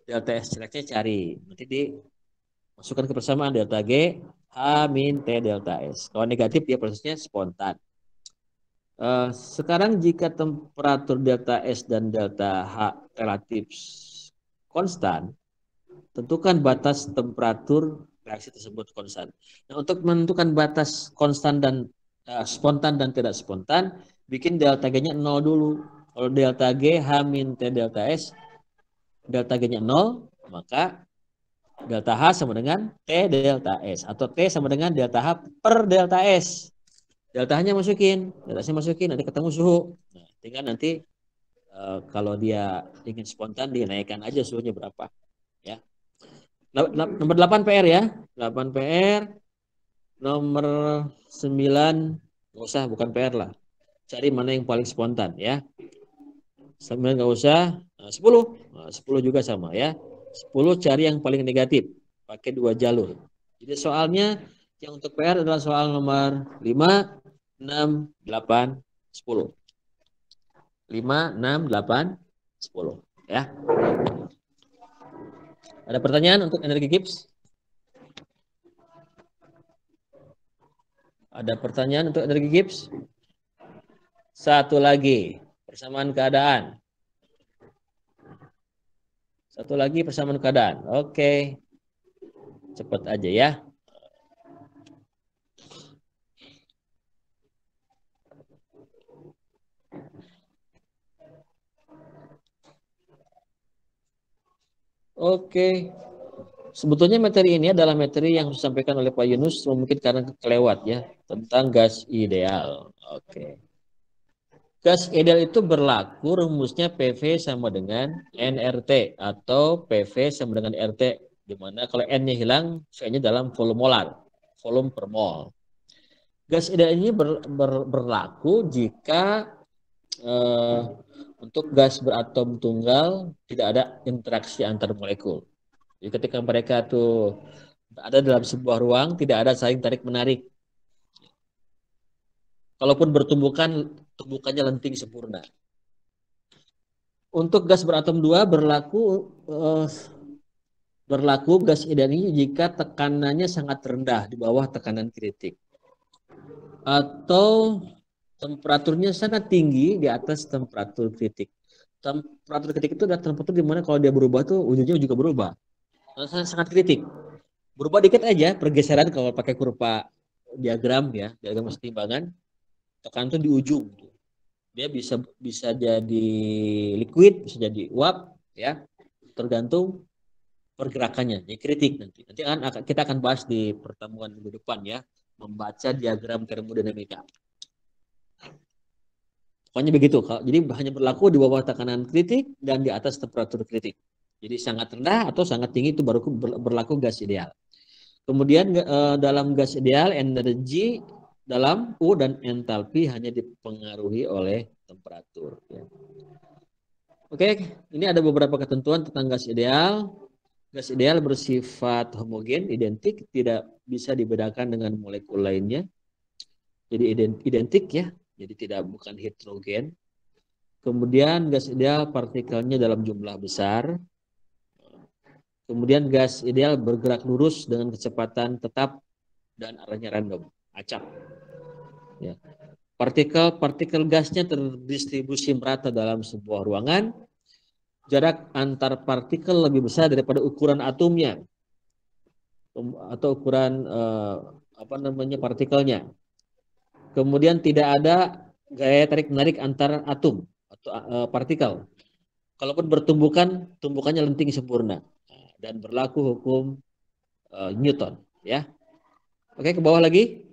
Delta S reaksinya cari. Nanti dimasukkan ke persamaan delta G, H min T delta S. Kalau negatif dia prosesnya spontan. Sekarang jika temperatur delta S dan delta H relatif konstan, tentukan batas temperatur reaksi tersebut konstan. Nah, untuk menentukan batas konstan dan spontan dan tidak spontan, bikin delta G-nya 0 dulu. Kalau delta G H min T delta S, delta G-nya 0, maka delta H sama dengan T delta S. Atau T sama dengan delta H per delta S. Delta H-nya masukin, nanti ketemu suhu. Nah, tinggal nanti kalau dia ingin spontan, dia naikkan aja suhunya berapa. Ya. Nomor 8 PR ya. 8 PR. Nomor 9 nggak usah, bukan PR lah. Cari mana yang paling spontan ya. 9 nggak usah. 10. 10 juga sama ya. 10 cari yang paling negatif. Pakai 2 jalur. Jadi soalnya yang untuk PR adalah soal nomor 5, 6, 8, 10. 5, 6, 8, 10 ya. Ada pertanyaan untuk energi Gibbs? Ada pertanyaan untuk energi Gibbs? Satu lagi, persamaan keadaan. Satu lagi persamaan keadaan. Oke. Cepat aja ya. Oke. Sebetulnya materi ini adalah materi yang disampaikan oleh Pak Yunus, mungkin karena kelewat ya, tentang gas ideal. Oke. Gas ideal itu berlaku rumusnya PV sama dengan nRT atau PV sama dengan RT, di mana kalau N-nya hilang, V-nya dalam volume molar, volume per mol. Gas ideal ini berlaku jika untuk gas beratom tunggal tidak ada interaksi antar molekul. Jadi ketika mereka tuh ada dalam sebuah ruang, tidak ada saling tarik-menarik. Kalaupun tumbukannya lenting sempurna. Untuk gas beratom 2 berlaku gas ideal ini jika tekanannya sangat rendah di bawah tekanan kritik. Atau temperaturnya sangat tinggi di atas temperatur kritik. Temperatur kritik itu adalah temperatur di mana kalau dia berubah tuh ujungnya juga berubah. Sangat, sangat kritik. Berubah dikit aja pergeseran kalau pakai kurva diagram ya, diagram kesetimbangan, tekanan itu di ujung. Dia bisa bisa jadi liquid, bisa jadi uap ya, tergantung pergerakannya. Jadi kritik nanti. Nanti kita akan bahas di pertemuan minggu depan ya, membaca diagram termodinamika. Pokoknya begitu. Jadi hanya berlaku di bawah tekanan kritik dan di atas temperatur kritik. Jadi sangat rendah atau sangat tinggi itu baru berlaku gas ideal. Kemudian dalam gas ideal energi dalam U dan entalpi hanya dipengaruhi oleh temperatur. Ya. Oke, ini ada beberapa ketentuan tentang gas ideal. Gas ideal bersifat homogen, identik, tidak bisa dibedakan dengan molekul lainnya. Jadi identik ya. Jadi bukan heterogen. Kemudian gas ideal partikelnya dalam jumlah besar. Kemudian gas ideal bergerak lurus dengan kecepatan tetap dan arahnya random, acak. Ya. Partikel gasnya terdistribusi merata dalam sebuah ruangan. Jarak antar partikel lebih besar daripada ukuran atomnya atau ukuran partikelnya. Kemudian tidak ada gaya tarik-menarik antar atom atau partikel. Kalaupun tumbukannya lenting sempurna dan berlaku hukum Newton. Ya, oke, ke bawah lagi.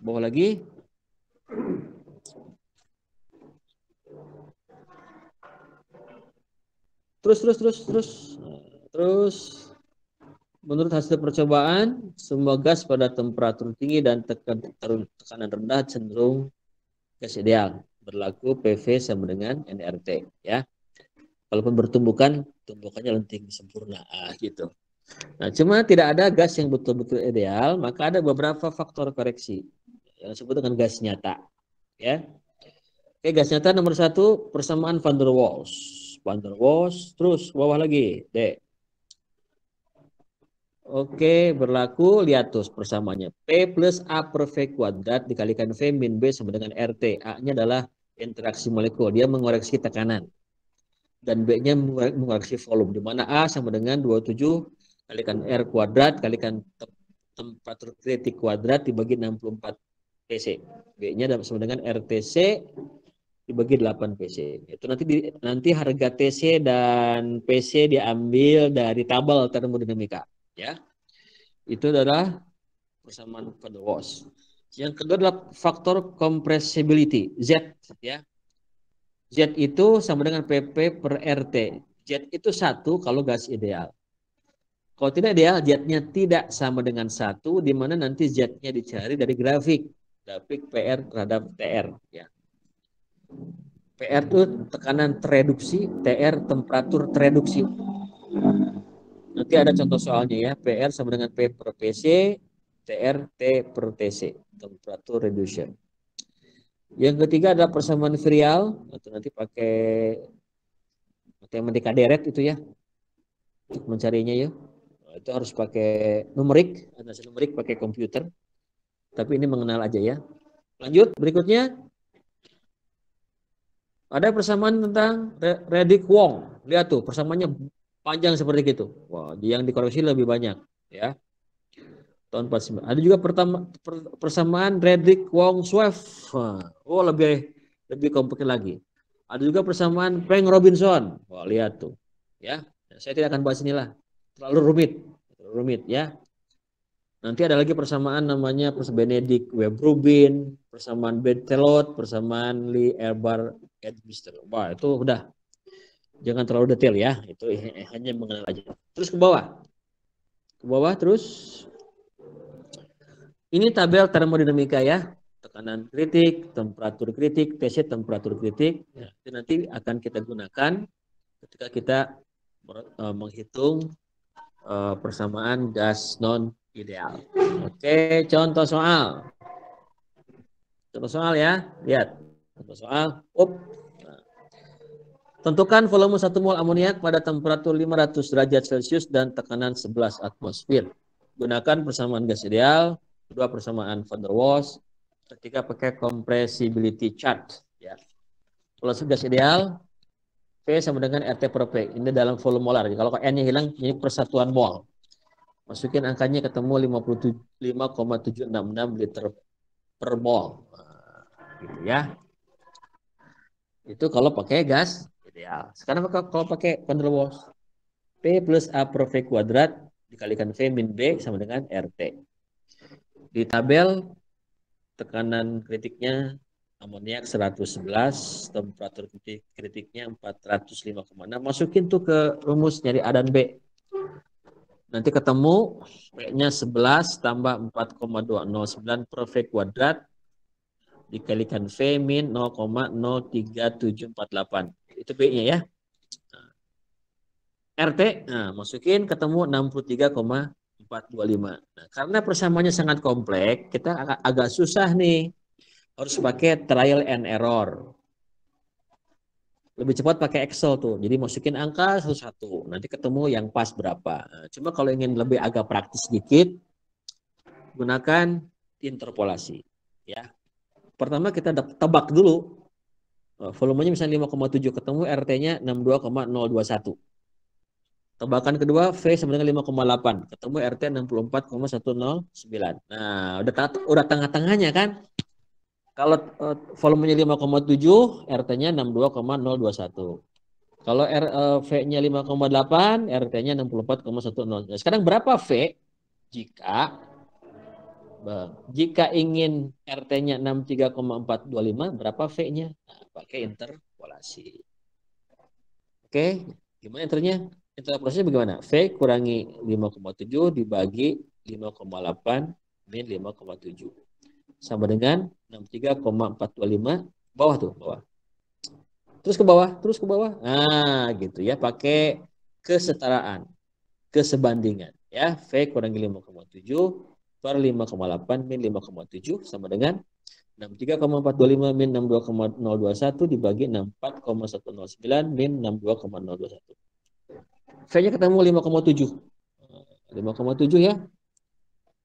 Bawah lagi. Terus. Menurut hasil percobaan, semua gas pada temperatur tinggi dan tekanan rendah cenderung gas ideal. Berlaku PV sama dengan nRT. Ya. Walaupun tumbukannya lenting sempurna. Gitu. Nah, cuma tidak ada gas yang betul-betul ideal, maka ada beberapa faktor koreksi yang disebut dengan gas nyata. Ya. Oke, gas nyata nomor 1, persamaan van der Waals. Van der Waals, terus bawah lagi, D. Oke, berlaku, lihat tuh persamaannya. P plus A per V kuadrat dikalikan V min B sama dengan RT. A-nya adalah interaksi molekul. Dia mengoreksi tekanan. Dan B-nya mengoreksi volume. Di mana A sama dengan 27 kalikan R kuadrat kalikan temperatur kritik kuadrat dibagi 64 PC. B-nya sama dengan RTC dibagi 8 PC. Itu nanti harga TC dan PC diambil dari tabel termodinamika. Ya, itu adalah persamaan van der Waals. Yang kedua adalah faktor compressibility, Z. Ya, Z itu sama dengan PP per RT. Z itu 1 kalau gas ideal. Kalau tidak ideal, Z-nya tidak sama dengan 1, di mana nanti Z-nya dicari dari grafik PR terhadap TR. Ya. PR itu tekanan tereduksi, TR temperatur tereduksi. Nanti ada contoh soalnya ya, PR sama dengan P per PC, TR T per TC, temperatur reduction. Yang ketiga adalah persamaan virial, atau nanti pakai matematika deret itu ya, untuk mencarinya ya. Nah, itu harus pakai numerik, analisis numerik pakai komputer. Tapi ini mengenal aja ya. Lanjut, berikutnya. Ada persamaan tentang Reddick-Wong. Lihat tuh, persamaannya panjang seperti itu. Wah, yang dikoreksi lebih banyak ya. Tahun 49. Ada juga persamaan Reddick-Wong-Swift. Oh, lebih kompleks lagi. Ada juga persamaan Peng-Robinson. Wah, lihat tuh. Ya, saya tidak akan bahas inilah. Terlalu rumit ya. Nanti ada lagi persamaan namanya Benedict Webb-Rubin, persamaan Berthelot, persamaan Lee Erbar Edmister. Wah, itu udah. Jangan terlalu detail ya. Itu hanya mengenal aja. Terus ke bawah. Ke bawah terus. Ini tabel termodinamika ya. Tekanan kritik, temperatur kritik, TC temperatur kritik. Ya, itu nanti akan kita gunakan ketika kita menghitung persamaan gas non ideal. Oke, contoh soal. Contoh soal ya. Lihat. Contoh soal. Tentukan volume 1 mol amoniak pada temperatur 500 derajat Celcius dan tekanan 11 atmosfer. Gunakan persamaan gas ideal, kedua persamaan van der Waals, ketika pakai compressibility chart ya. Kalau gas ideal P sama dengan RT per P. Ini dalam volume molar. Kalau N-nya hilang ini persatuan mol. Masukin angkanya ketemu 5,766 liter per mol. Nah, gitu ya. Itu kalau pakai gas ideal. Sekarang kalau pakai van der Waals, P plus A per V kuadrat dikalikan V min B sama dengan RT. Di tabel tekanan kritiknya amoniak 111, temperatur kritiknya 405,6. Masukin tuh ke rumus nyari A dan B. Nanti ketemu P-nya 11 tambah 4,209 per V kuadrat dikalikan V min 0,03748. Itu B-nya ya. RT, nah, masukin ketemu 63,425. Nah, karena persamaannya sangat kompleks, kita agak susah nih. Harus pakai trial and error. Lebih cepat pakai Excel tuh. Jadi masukin angka satu-satu. Nanti ketemu yang pas berapa. Nah, cuma kalau ingin lebih agak praktis sedikit, gunakan interpolasi. Ya. Pertama kita tebak dulu. Volumenya misalnya 5,7 ketemu RT-nya 62,021. Tebakan kedua V sama dengan 5,8 ketemu RT 64,109. Nah, udah tengah-tengahnya kan? Kalau volumenya 5,7, RT-nya 62,021. Kalau V-nya 5,8, RT-nya 64,10. Nah, sekarang berapa V jika ingin RT-nya 63,425, berapa V-nya? Nah, pakai interpolasi. Oke, gimana enternya? Interpolasinya bagaimana? V kurangi 5,7 dibagi 5,8 min 5,7. Sama dengan 63,425. Bawah tuh, bawah. Terus ke bawah, terus ke bawah. Nah, gitu ya. Pakai kesetaraan, kesebandingan. Ya, V kurangi 5,7 per 5,8 min 5,7 sama dengan 63,425 min 62,021 dibagi 64,109 min 62,021. V-nya ketemu 5,7. 5,7 ya.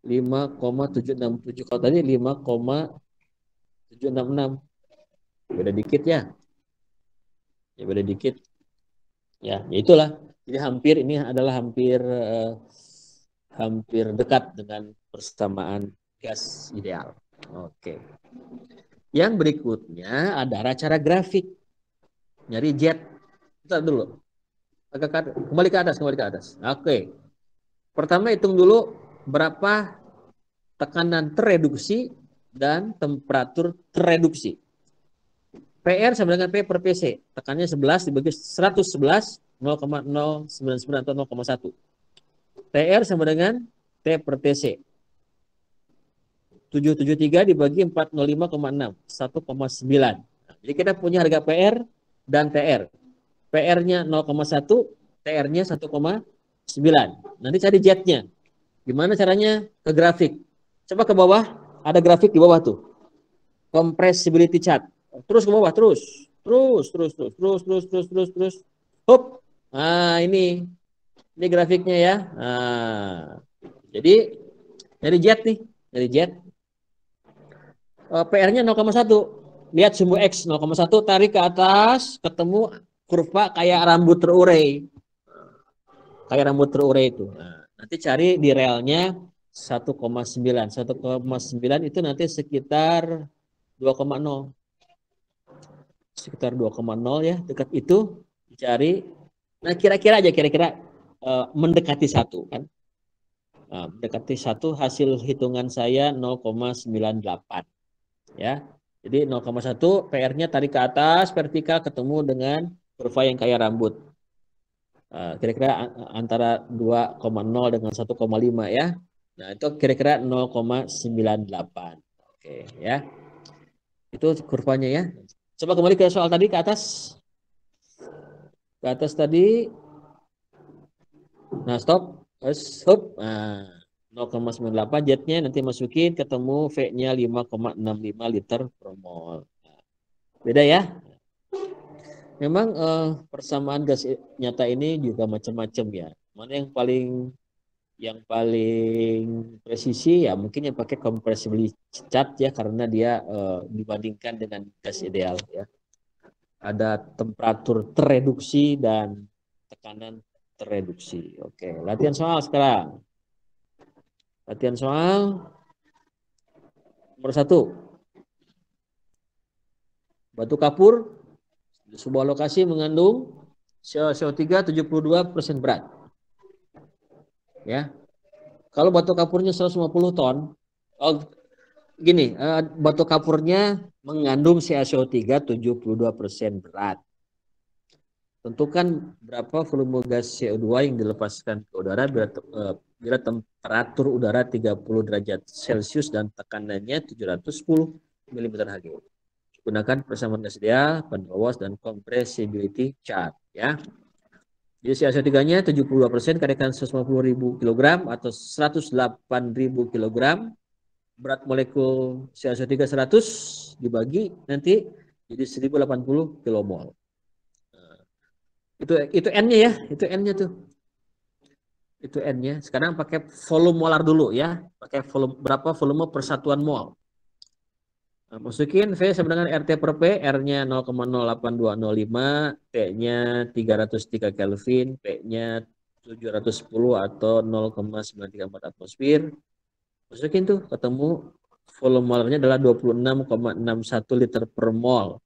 5,767. Kalau tadi 5,766. Beda dikit ya. Ya beda dikit. Ya itulah. Jadi ini adalah hampir dekat dengan persamaan gas ideal. Oke. Yang berikutnya ada cara grafik. Nyari jet. Kita dulu. Kembali ke atas. Oke. Pertama hitung dulu berapa tekanan tereduksi dan temperatur tereduksi. PR sama dengan P per PC. Tekanannya 11 dibagi 111, 0,099 atau 0,1. TR sama dengan T per TC. 773 dibagi 405,6, 1,9. Jadi kita punya harga PR dan TR. PR-nya 0,1, TR-nya 1,9. Nanti cari jet-nya. Gimana caranya? Ke grafik. Coba ke bawah, ada grafik di bawah tuh. Compressibility chart. Terus ke bawah, terus. Hop. Nah, ini grafiknya ya. Nah, jadi dari jet nih, dari jet. PR-nya 0,1. Lihat sumbu X 0,1, tarik ke atas, ketemu kurva kayak rambut terurai. Kayak rambut terurai itu. Nah, nanti cari di relnya 1,9. 1,9 itu nanti sekitar 2,0. Sekitar 2,0 ya, dekat itu dicari. Nah, kira-kira mendekati 1 kan. Nah, mendekati 1 hasil hitungan saya 0,98 ya. Jadi 0,1 PR-nya tarik ke atas vertikal ketemu dengan kurva yang kayak rambut. Kira-kira antara 2,0 dengan 1,5 ya. Nah, itu kira-kira 0,98. Oke, ya. Itu kurvanya ya. Coba kembali ke soal tadi ke atas. Ke atas tadi. Nah, stop. Stop. Nah, 0,98 jetnya nanti masukin ketemu V-nya 5,65 liter per mol. Beda ya. Memang persamaan gas nyata ini juga macam-macam ya. Mana yang paling Yang paling presisi ya mungkin yang pakai compressibility chart ya, karena dia dibandingkan dengan gas ideal ya. Ada temperatur tereduksi dan tekanan tereduksi. Oke, latihan soal sekarang. Latihan soal nomor 1. Batu kapur di sebuah lokasi mengandung CO2 72% berat. Ya. Kalau batu kapurnya 150 ton, oh, gini, batu kapurnya mengandung CO3 72% berat. Tentukan berapa volume gas CO2 yang dilepaskan ke udara bila temperatur udara 30 derajat Celcius dan tekanannya 710 mm Hg. Gunakan persamaan gas ideal, Van der Waals, dan compressibility chart. Ya. Jadi CO3-nya 72%, kalikan 150.000 kg atau 108.000 kg. Berat molekul CO3 100 dibagi nanti jadi 1080 kilomol. Itu N-nya ya, itu N-nya tuh. Itu N-nya. Sekarang pakai volume molar dulu ya. Pakai volume berapa volume persatuan mol. Nah, masukin V sama dengan RT per P, R-nya 0,08205, T-nya 303 Kelvin, P-nya 710 atau 0,934 atmosfer. Masukin tuh, ketemu volume molarnya adalah 26,61 liter per mol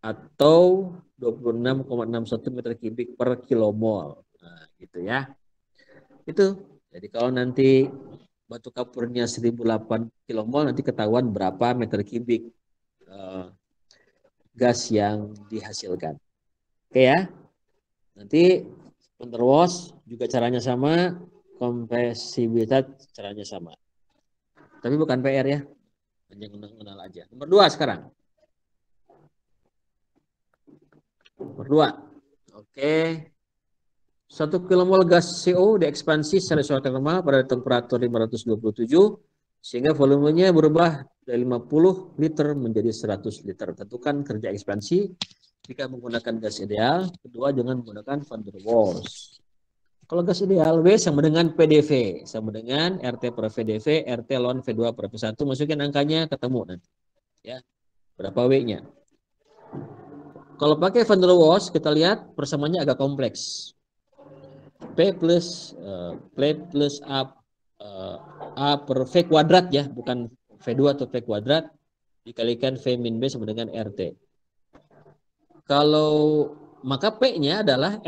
atau 26,61 meter kubik per kilomol. Nah, gitu ya. Itu. Jadi kalau nanti batu kapurnya 1008 kilomol, nanti ketahuan berapa meter kubik gas yang dihasilkan. Oke ya. Nanti Van der Waals juga caranya sama, compressibilitas caranya sama. Tapi bukan PR ya. Hanya kenal aja. Nomor 2 sekarang. Nomor 2. Oke. 1 kilomol gas CO diekspansi secara isotermal pada temperatur 527 sehingga volumenya berubah dari 50 liter menjadi 100 liter. Tentukan kerja ekspansi jika menggunakan gas ideal. Kedua, jangan menggunakan Van der Waals. Kalau gas ideal, W sama dengan PDV, sama dengan RT per VDV, RT ln V2 per V1. Masukin angkanya, ketemu nanti. Ya, berapa W-nya. Kalau pakai Van der Waals, kita lihat persamaannya agak kompleks. P plus A per V kuadrat ya, bukan V2 atau V kuadrat, dikalikan V min B sama dengan RT. Kalau maka P-nya adalah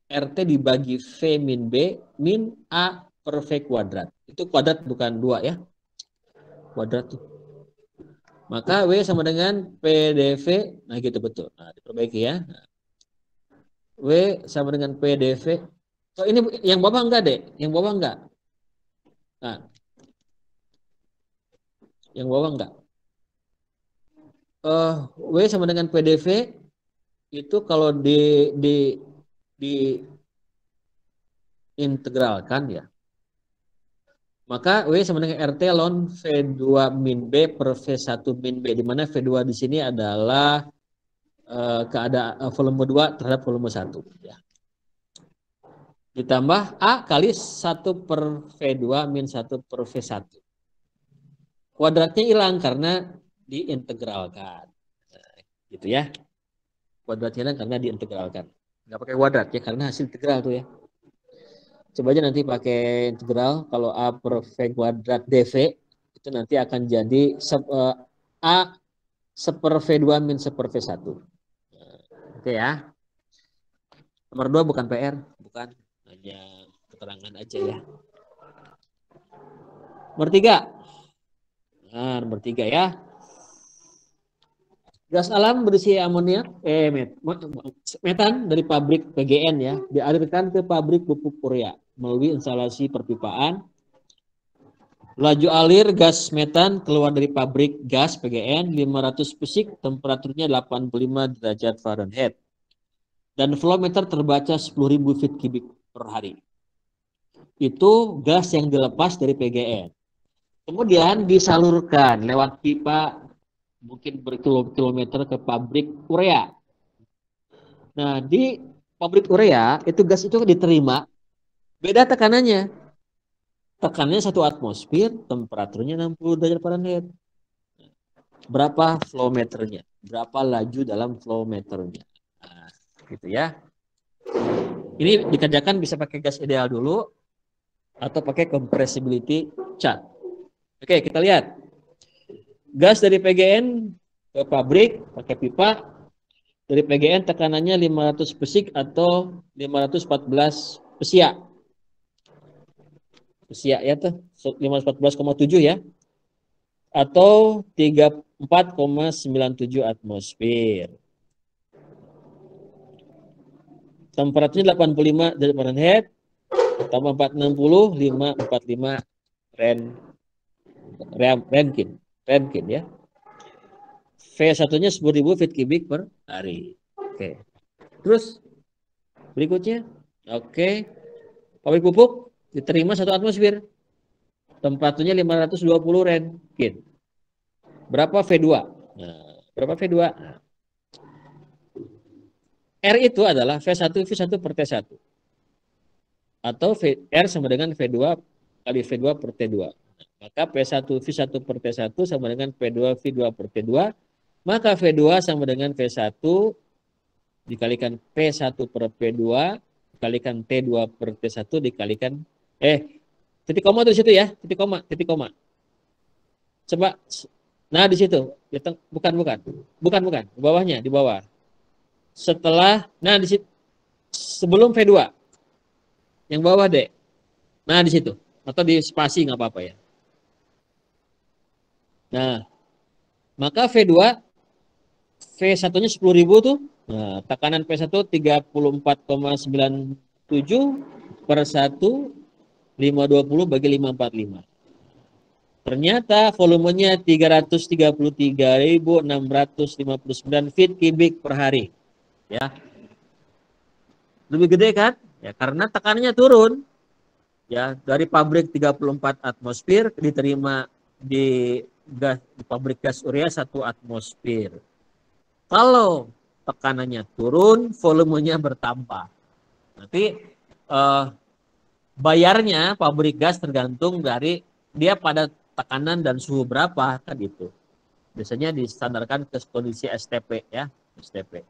RT dibagi V min B min A per V kuadrat. Itu kuadrat bukan 2 ya. Kuadrat tuh. Maka W sama dengan PDV, nah gitu betul. Nah, diperbaiki ya. Nah, W sama dengan PDV. Oh, ini yang bawah enggak, Dek? Yang bawah enggak? Nah, yang bawah enggak? W sama dengan PDV itu kalau di integralkan ya. Maka W sama dengan RT ln V2 min B per V1 min B, di mana V2 di sini adalah keadaan volume 2 terhadap volume 1 ya. Ditambah A kali 1 per V2 min 1 per V1. Kuadratnya hilang karena diintegralkan. Nah, gitu ya. Kuadratnya hilang karena diintegralkan. Nggak pakai kuadrat ya, karena hasil integral tuh ya. Coba aja nanti pakai integral. Kalau A per V kuadrat DV, itu nanti akan jadi A seper V2 min seper V1. Oke ya. Nomor 2 bukan PR, bukan. Hanya keterangan aja ya. Nomor 3. Nah, nomor 3 ya. Gas alam berisi amoniak, metan dari pabrik PGN ya, dialirkan ke pabrik pupuk urea melalui instalasi perpipaan. Laju alir gas metan keluar dari pabrik gas PGN 500 pesik, temperaturnya 85 derajat Fahrenheit. Dan flow meter terbaca 10.000 feet kubik per hari. Itu gas yang dilepas dari PGN. Kemudian disalurkan lewat pipa mungkin berkilometer ke pabrik urea. Nah, di pabrik urea itu gas itu diterima Beda tekanannya. Tekanannya 1 atmosfer, temperaturnya 60 derajat Fahrenheit. Berapa flow meternya? Berapa laju dalam flow meternya? Nah, gitu ya. Ini dikerjakan bisa pakai gas ideal dulu atau pakai compressibility chart. Oke, kita lihat. Gas dari PGN ke pabrik pakai pipa. Dari PGN tekanannya 500 pesik atau 514 psia. Psia ya tuh 514,7 ya. Atau 34,97 atmosfer. Temperaturnya 85 derajat Fahrenheit tambah 460 545 Rankine ya. V1-nya 10.000 feet kubik per hari. Oke. Terus berikutnya, oke. Pabrik pupuk diterima 1 atmosfer. Temperaturnya 520 Rankine. Berapa V2? Nah, berapa V2? Nah, R itu adalah V1 V1 per T1. Atau R sama dengan V2 kali V2 per T2. Maka P1 V1 per T1 sama dengan P2 V2 per T2. Maka V2 sama dengan V1 dikalikan P1 per P2 dikalikan T2 per T1 dikalikan titik koma tuh di situ ya, titik koma. Coba nah di situ. Bukan, di bawahnya, di bawah. Setelah nah di situ sebelum V2. Yang bawah, Dek. Nah, di situ. Atau di spasi nggak apa-apa ya. Nah, maka V2 V1-nya 10.000 tuh. Nah, tekanan P1 34,97 per 1 520 bagi 545. Ternyata volumenya 333.659 feet kubik per hari. Ya. Lebih gede kan? Ya, karena tekanannya turun. Ya, dari pabrik 34 atmosfer diterima di pabrik gas urea 1 atmosfer. Kalau tekanannya turun, volumenya bertambah. Nanti bayarnya pabrik gas tergantung dari dia pada tekanan dan suhu berapa kan itu. Biasanya distandarkan ke kondisi STP ya, STP.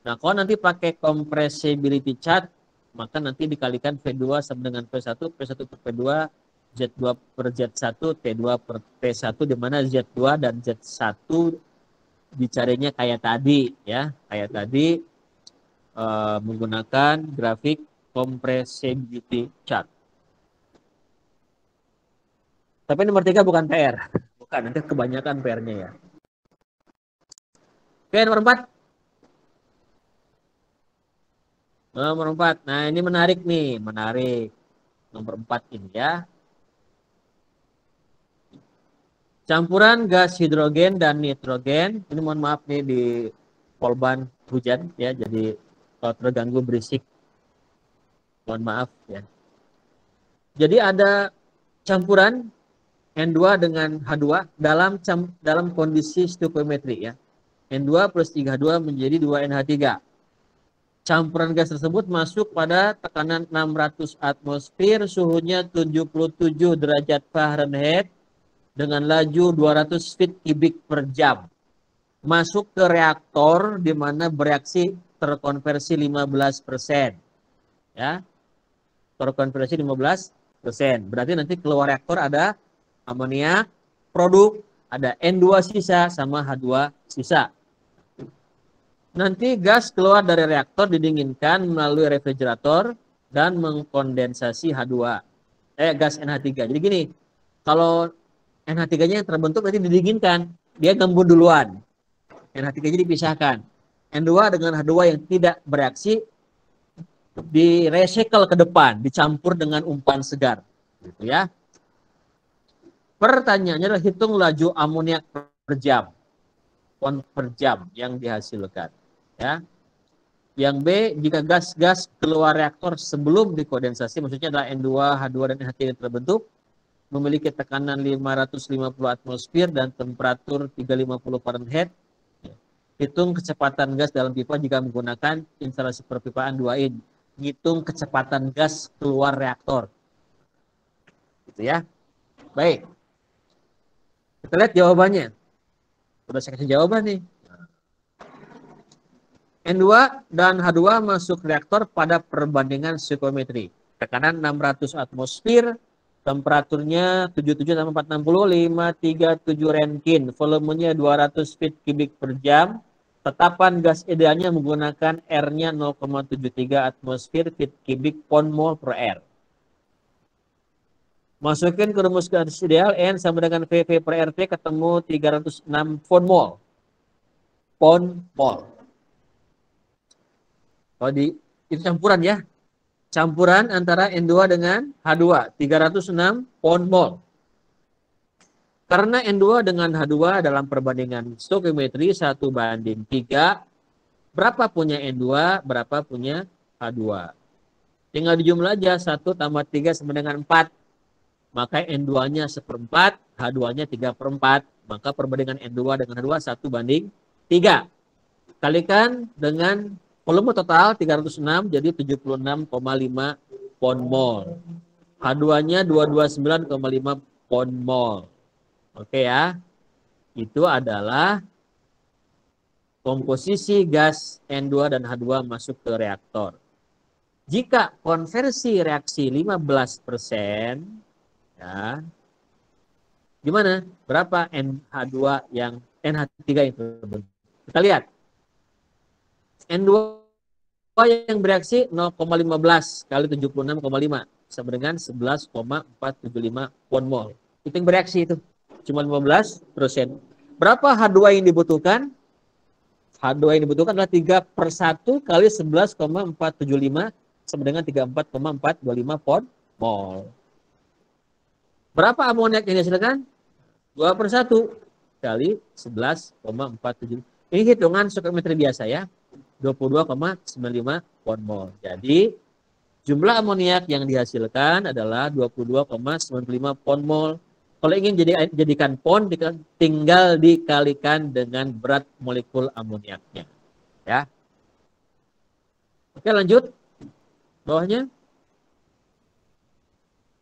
Nah, kalau nanti pakai compressibility chart, maka nanti dikalikan V2 sama dengan V1 per V2, Z2 per Z1, T2 per T1, di mana Z2 dan Z1 dicarinya kayak tadi ya, kayak tadi menggunakan grafik compressibility chart. Tapi nomor 3 bukan PR. Bukan, nanti kebanyakan PR-nya ya. Oke, nomor 4. Nomor 4. Nah, ini menarik nih, menarik. Nomor 4 ini ya. Campuran gas hidrogen dan nitrogen. Ini mohon maaf nih di Polban hujan ya, jadi kalau terganggu berisik mohon maaf ya. Jadi ada campuran N2 dengan H2 dalam kondisi stoichiometri ya. N2 plus 3H2 menjadi 2NH3. Campuran gas tersebut masuk pada tekanan 600 atmosfer, suhunya 77 derajat Fahrenheit dengan laju 200 feet kubik per jam. Masuk ke reaktor di mana bereaksi terkonversi 15%. Ya. Terkonversi 15%. Berarti nanti keluar reaktor ada amoniak produk, ada N2 sisa sama H2 sisa. Nanti gas keluar dari reaktor didinginkan melalui refrigerator dan mengkondensasi H2. Gas NH3. Jadi gini, kalau NH3-nya terbentuk nanti didinginkan, dia gembur duluan. NH3-nya dipisahkan. N2 dengan H2 yang tidak bereaksi direcycle ke depan, dicampur dengan umpan segar. Gitu ya. Pertanyaannya adalah hitung laju amoniak per jam. Per jam yang dihasilkan. Ya. Yang B, jika gas-gas keluar reaktor sebelum dikondensasi, maksudnya adalah N2, H2, dan NH3 yang terbentuk, memiliki tekanan 550 atmosfer dan temperatur 350 Fahrenheit. Hitung kecepatan gas dalam pipa jika menggunakan instalasi perpipaan 2 in. ngitung kecepatan gas keluar reaktor. Gitu ya. Baik. Kita lihat jawabannya. Sudah saya kasih jawaban nih. N2 dan H2 masuk reaktor pada perbandingan stoichiometri. Tekanan 600 atmosfer, temperaturnya 77,460, 537 Rankine, volumenya 200 feet kubik per jam. Tetapan gas idealnya menggunakan R-nya 0,73 atmosfer feet kubik pound mol per R. Masukin ke rumus gas ideal N sama dengan VV per RT ketemu 306 pound mol. Pound mol. Kalau itu campuran ya. Campuran antara N2 dengan H2, 306 pound mol. Karena N2 dengan H2 dalam perbandingan stoichiometri 1:3, berapa punya N2, berapa punya H2. Tinggal dijumlah aja, 1 tambah 3 sama dengan 4. Maka N2-nya 1/4, H2-nya 3/4. Maka perbandingan N2 dengan H2 1:3. Kalikan dengan volume total 306, jadi 76,5 pound mol. H2-nya 229,5 pound mol. Oke ya. Itu adalah komposisi gas N2 dan H2 masuk ke reaktor. Jika konversi reaksi 15%, ya, gimana? Berapa NH2 yang NH3 itu? Kita lihat. N2 yang bereaksi 0,15 kali 76,5 sama dengan 11,475 pound mol. Itu yang bereaksi itu. Cuma 15%. Berapa H2 yang dibutuhkan? H2 yang dibutuhkan adalah 3/1 kali 11,475 sama dengan 34,425 pound mol. Berapa amoniak yang dihasilkan? 2/1 kali 11,475. Ini hitungan stoichiometri biasa ya. 22,95 pound mol. Jadi jumlah amoniak yang dihasilkan adalah 22,95 pound mol. Kalau ingin jadikan pound, tinggal dikalikan dengan berat molekul amoniaknya. Ya. Oke, lanjut. Bawahnya.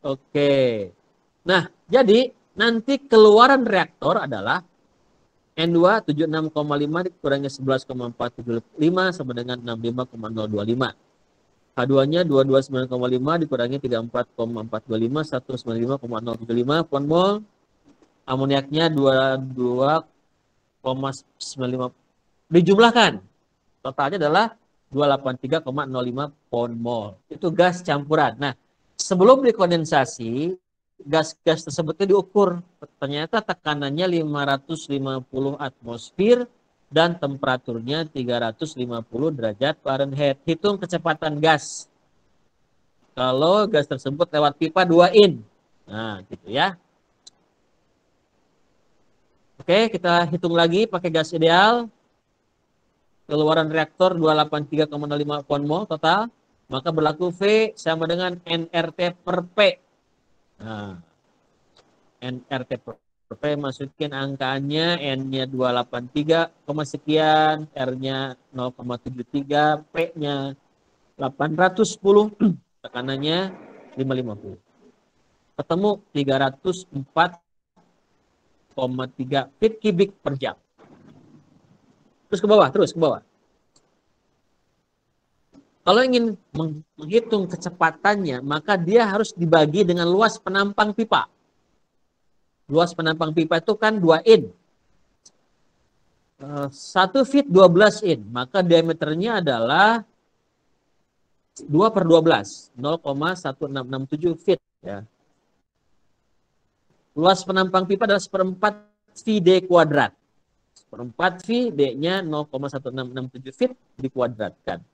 Oke. Nah, jadi nanti keluaran reaktor adalah N2 76,5 dikurangi 11,475 sama dengan 65,025. H2-nya 229,5 dikurangi 34,425, 195,075 pound mol. Amoniaknya 22,95. Dijumlahkan. Totalnya adalah 283,05 pound mol. Itu gas campuran. Nah, sebelum dikondensasi, gas-gas tersebut diukur. Ternyata tekanannya 550 atmosfer dan temperaturnya 350 derajat Fahrenheit. Hitung kecepatan gas. Kalau gas tersebut lewat pipa 2 in. Nah, gitu ya. Oke, kita hitung lagi pakai gas ideal. Keluaran reaktor 283,05 pound mol total. Maka berlaku V sama dengan nRT per P. Nah, nRT per P masukin angkanya, N-nya 283, sekian, R-nya 0,73, P-nya 810, tekanannya 550. Ketemu 304,3 feet kubik per jam. Terus ke bawah, Kalau ingin menghitung kecepatannya, maka dia harus dibagi dengan luas penampang pipa. Luas penampang pipa itu kan 2 in. 1 feet 12 in. Maka diameternya adalah 2/12. 0,1667 feet. Ya. Luas penampang pipa adalah 1/4 VD kuadrat. 1/4 V, D-nya 0,1667 feet dikuadratkan.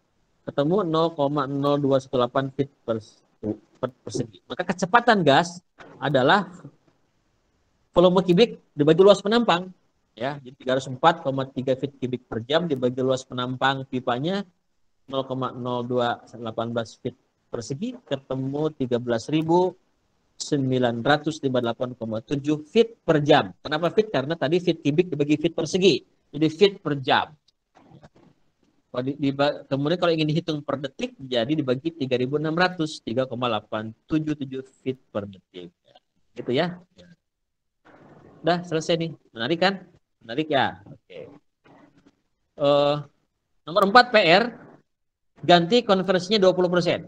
Ketemu 0,0218 feet persegi. Maka kecepatan gas adalah volume kubik dibagi luas penampang, ya, jadi 304,3 feet kubik per jam dibagi luas penampang pipanya 0,0218 feet persegi, ketemu 13.958,7 feet per jam. Kenapa feet? Karena tadi feet kubik dibagi feet persegi, jadi feet per jam. Kemudian kalau ingin dihitung per detik, jadi dibagi 3.600, 3,877 feet per detik. Gitu ya. Udah selesai nih. Menarik kan? Menarik ya? Oke. Nomor 4 PR, ganti konversinya 20%.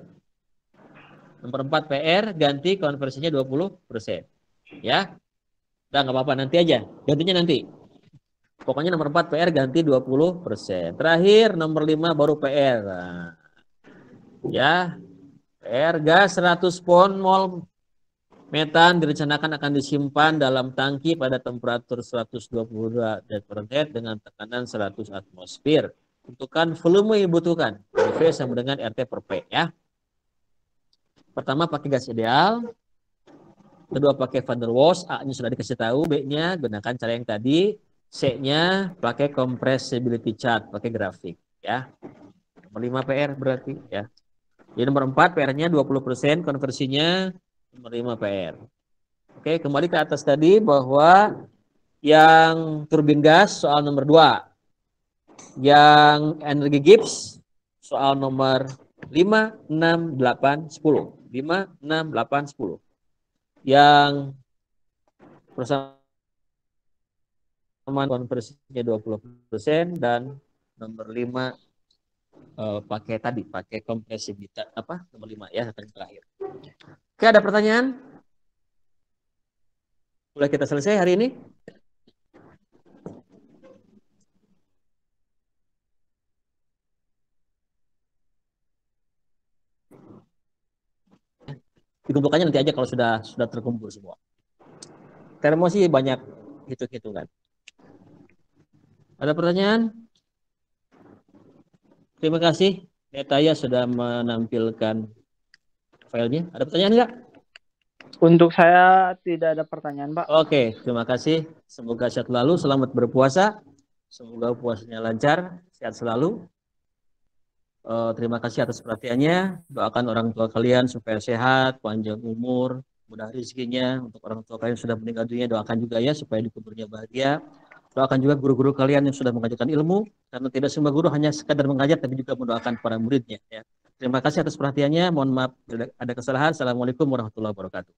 Nomor 4 PR, ganti konversinya 20%. Ya. Udah nggak apa-apa, nanti aja. Gantinya nanti. Pokoknya nomor 4 PR ganti 20%. Terakhir nomor 5 baru PR. Nah, ya, PR gas 100 pon mol metan direncanakan akan disimpan dalam tangki pada temperatur 122 derajat Fahrenheit dengan tekanan 100 atmosfer. Tentukan volume yang dibutuhkan. V sama dengan RT per P ya. Pertama pakai gas ideal. Kedua pakai van der Waals, A-nya sudah dikasih tahu, B-nya gunakan cara yang tadi, C-nya pakai compressibility chart, pakai grafik ya. Nomor 5 PR berarti ya. Jadi nomor 4 PR-nya 20%, konversinya nomor 5 PR. Oke, kembali ke atas tadi bahwa yang turbin gas soal nomor 2. Yang energi Gibbs soal nomor 5, 6, 8, 10. 5, 6, 8, 10. Yang persamaan konversinya 20% dan nomor 5 pakai compressibility apa? Nomor 5 ya, yang terakhir. Oke, ada pertanyaan? Boleh kita selesai hari ini? Dikumpulkannya nanti aja kalau sudah terkumpul semua. Termo sih banyak hitung-hitungan. Ada pertanyaan? Terima kasih Netaya sudah menampilkan filenya. Ada pertanyaan enggak? Untuk saya tidak ada pertanyaan, Pak. Oke, terima kasih. Semoga sehat selalu, selamat berpuasa. Semoga puasanya lancar, sehat selalu. Terima kasih atas perhatiannya. Doakan orang tua kalian supaya sehat, panjang umur, mudah rezekinya. Untuk orang tua kalian yang sudah meninggal dunia, doakan juga ya supaya dikuburnya bahagia. Doakan juga guru-guru kalian yang sudah mengajarkan ilmu, karena tidak semua guru hanya sekadar mengajar, tapi juga mendoakan para muridnya. Ya. Terima kasih atas perhatiannya. Mohon maaf ada kesalahan. Assalamualaikum warahmatullahi wabarakatuh.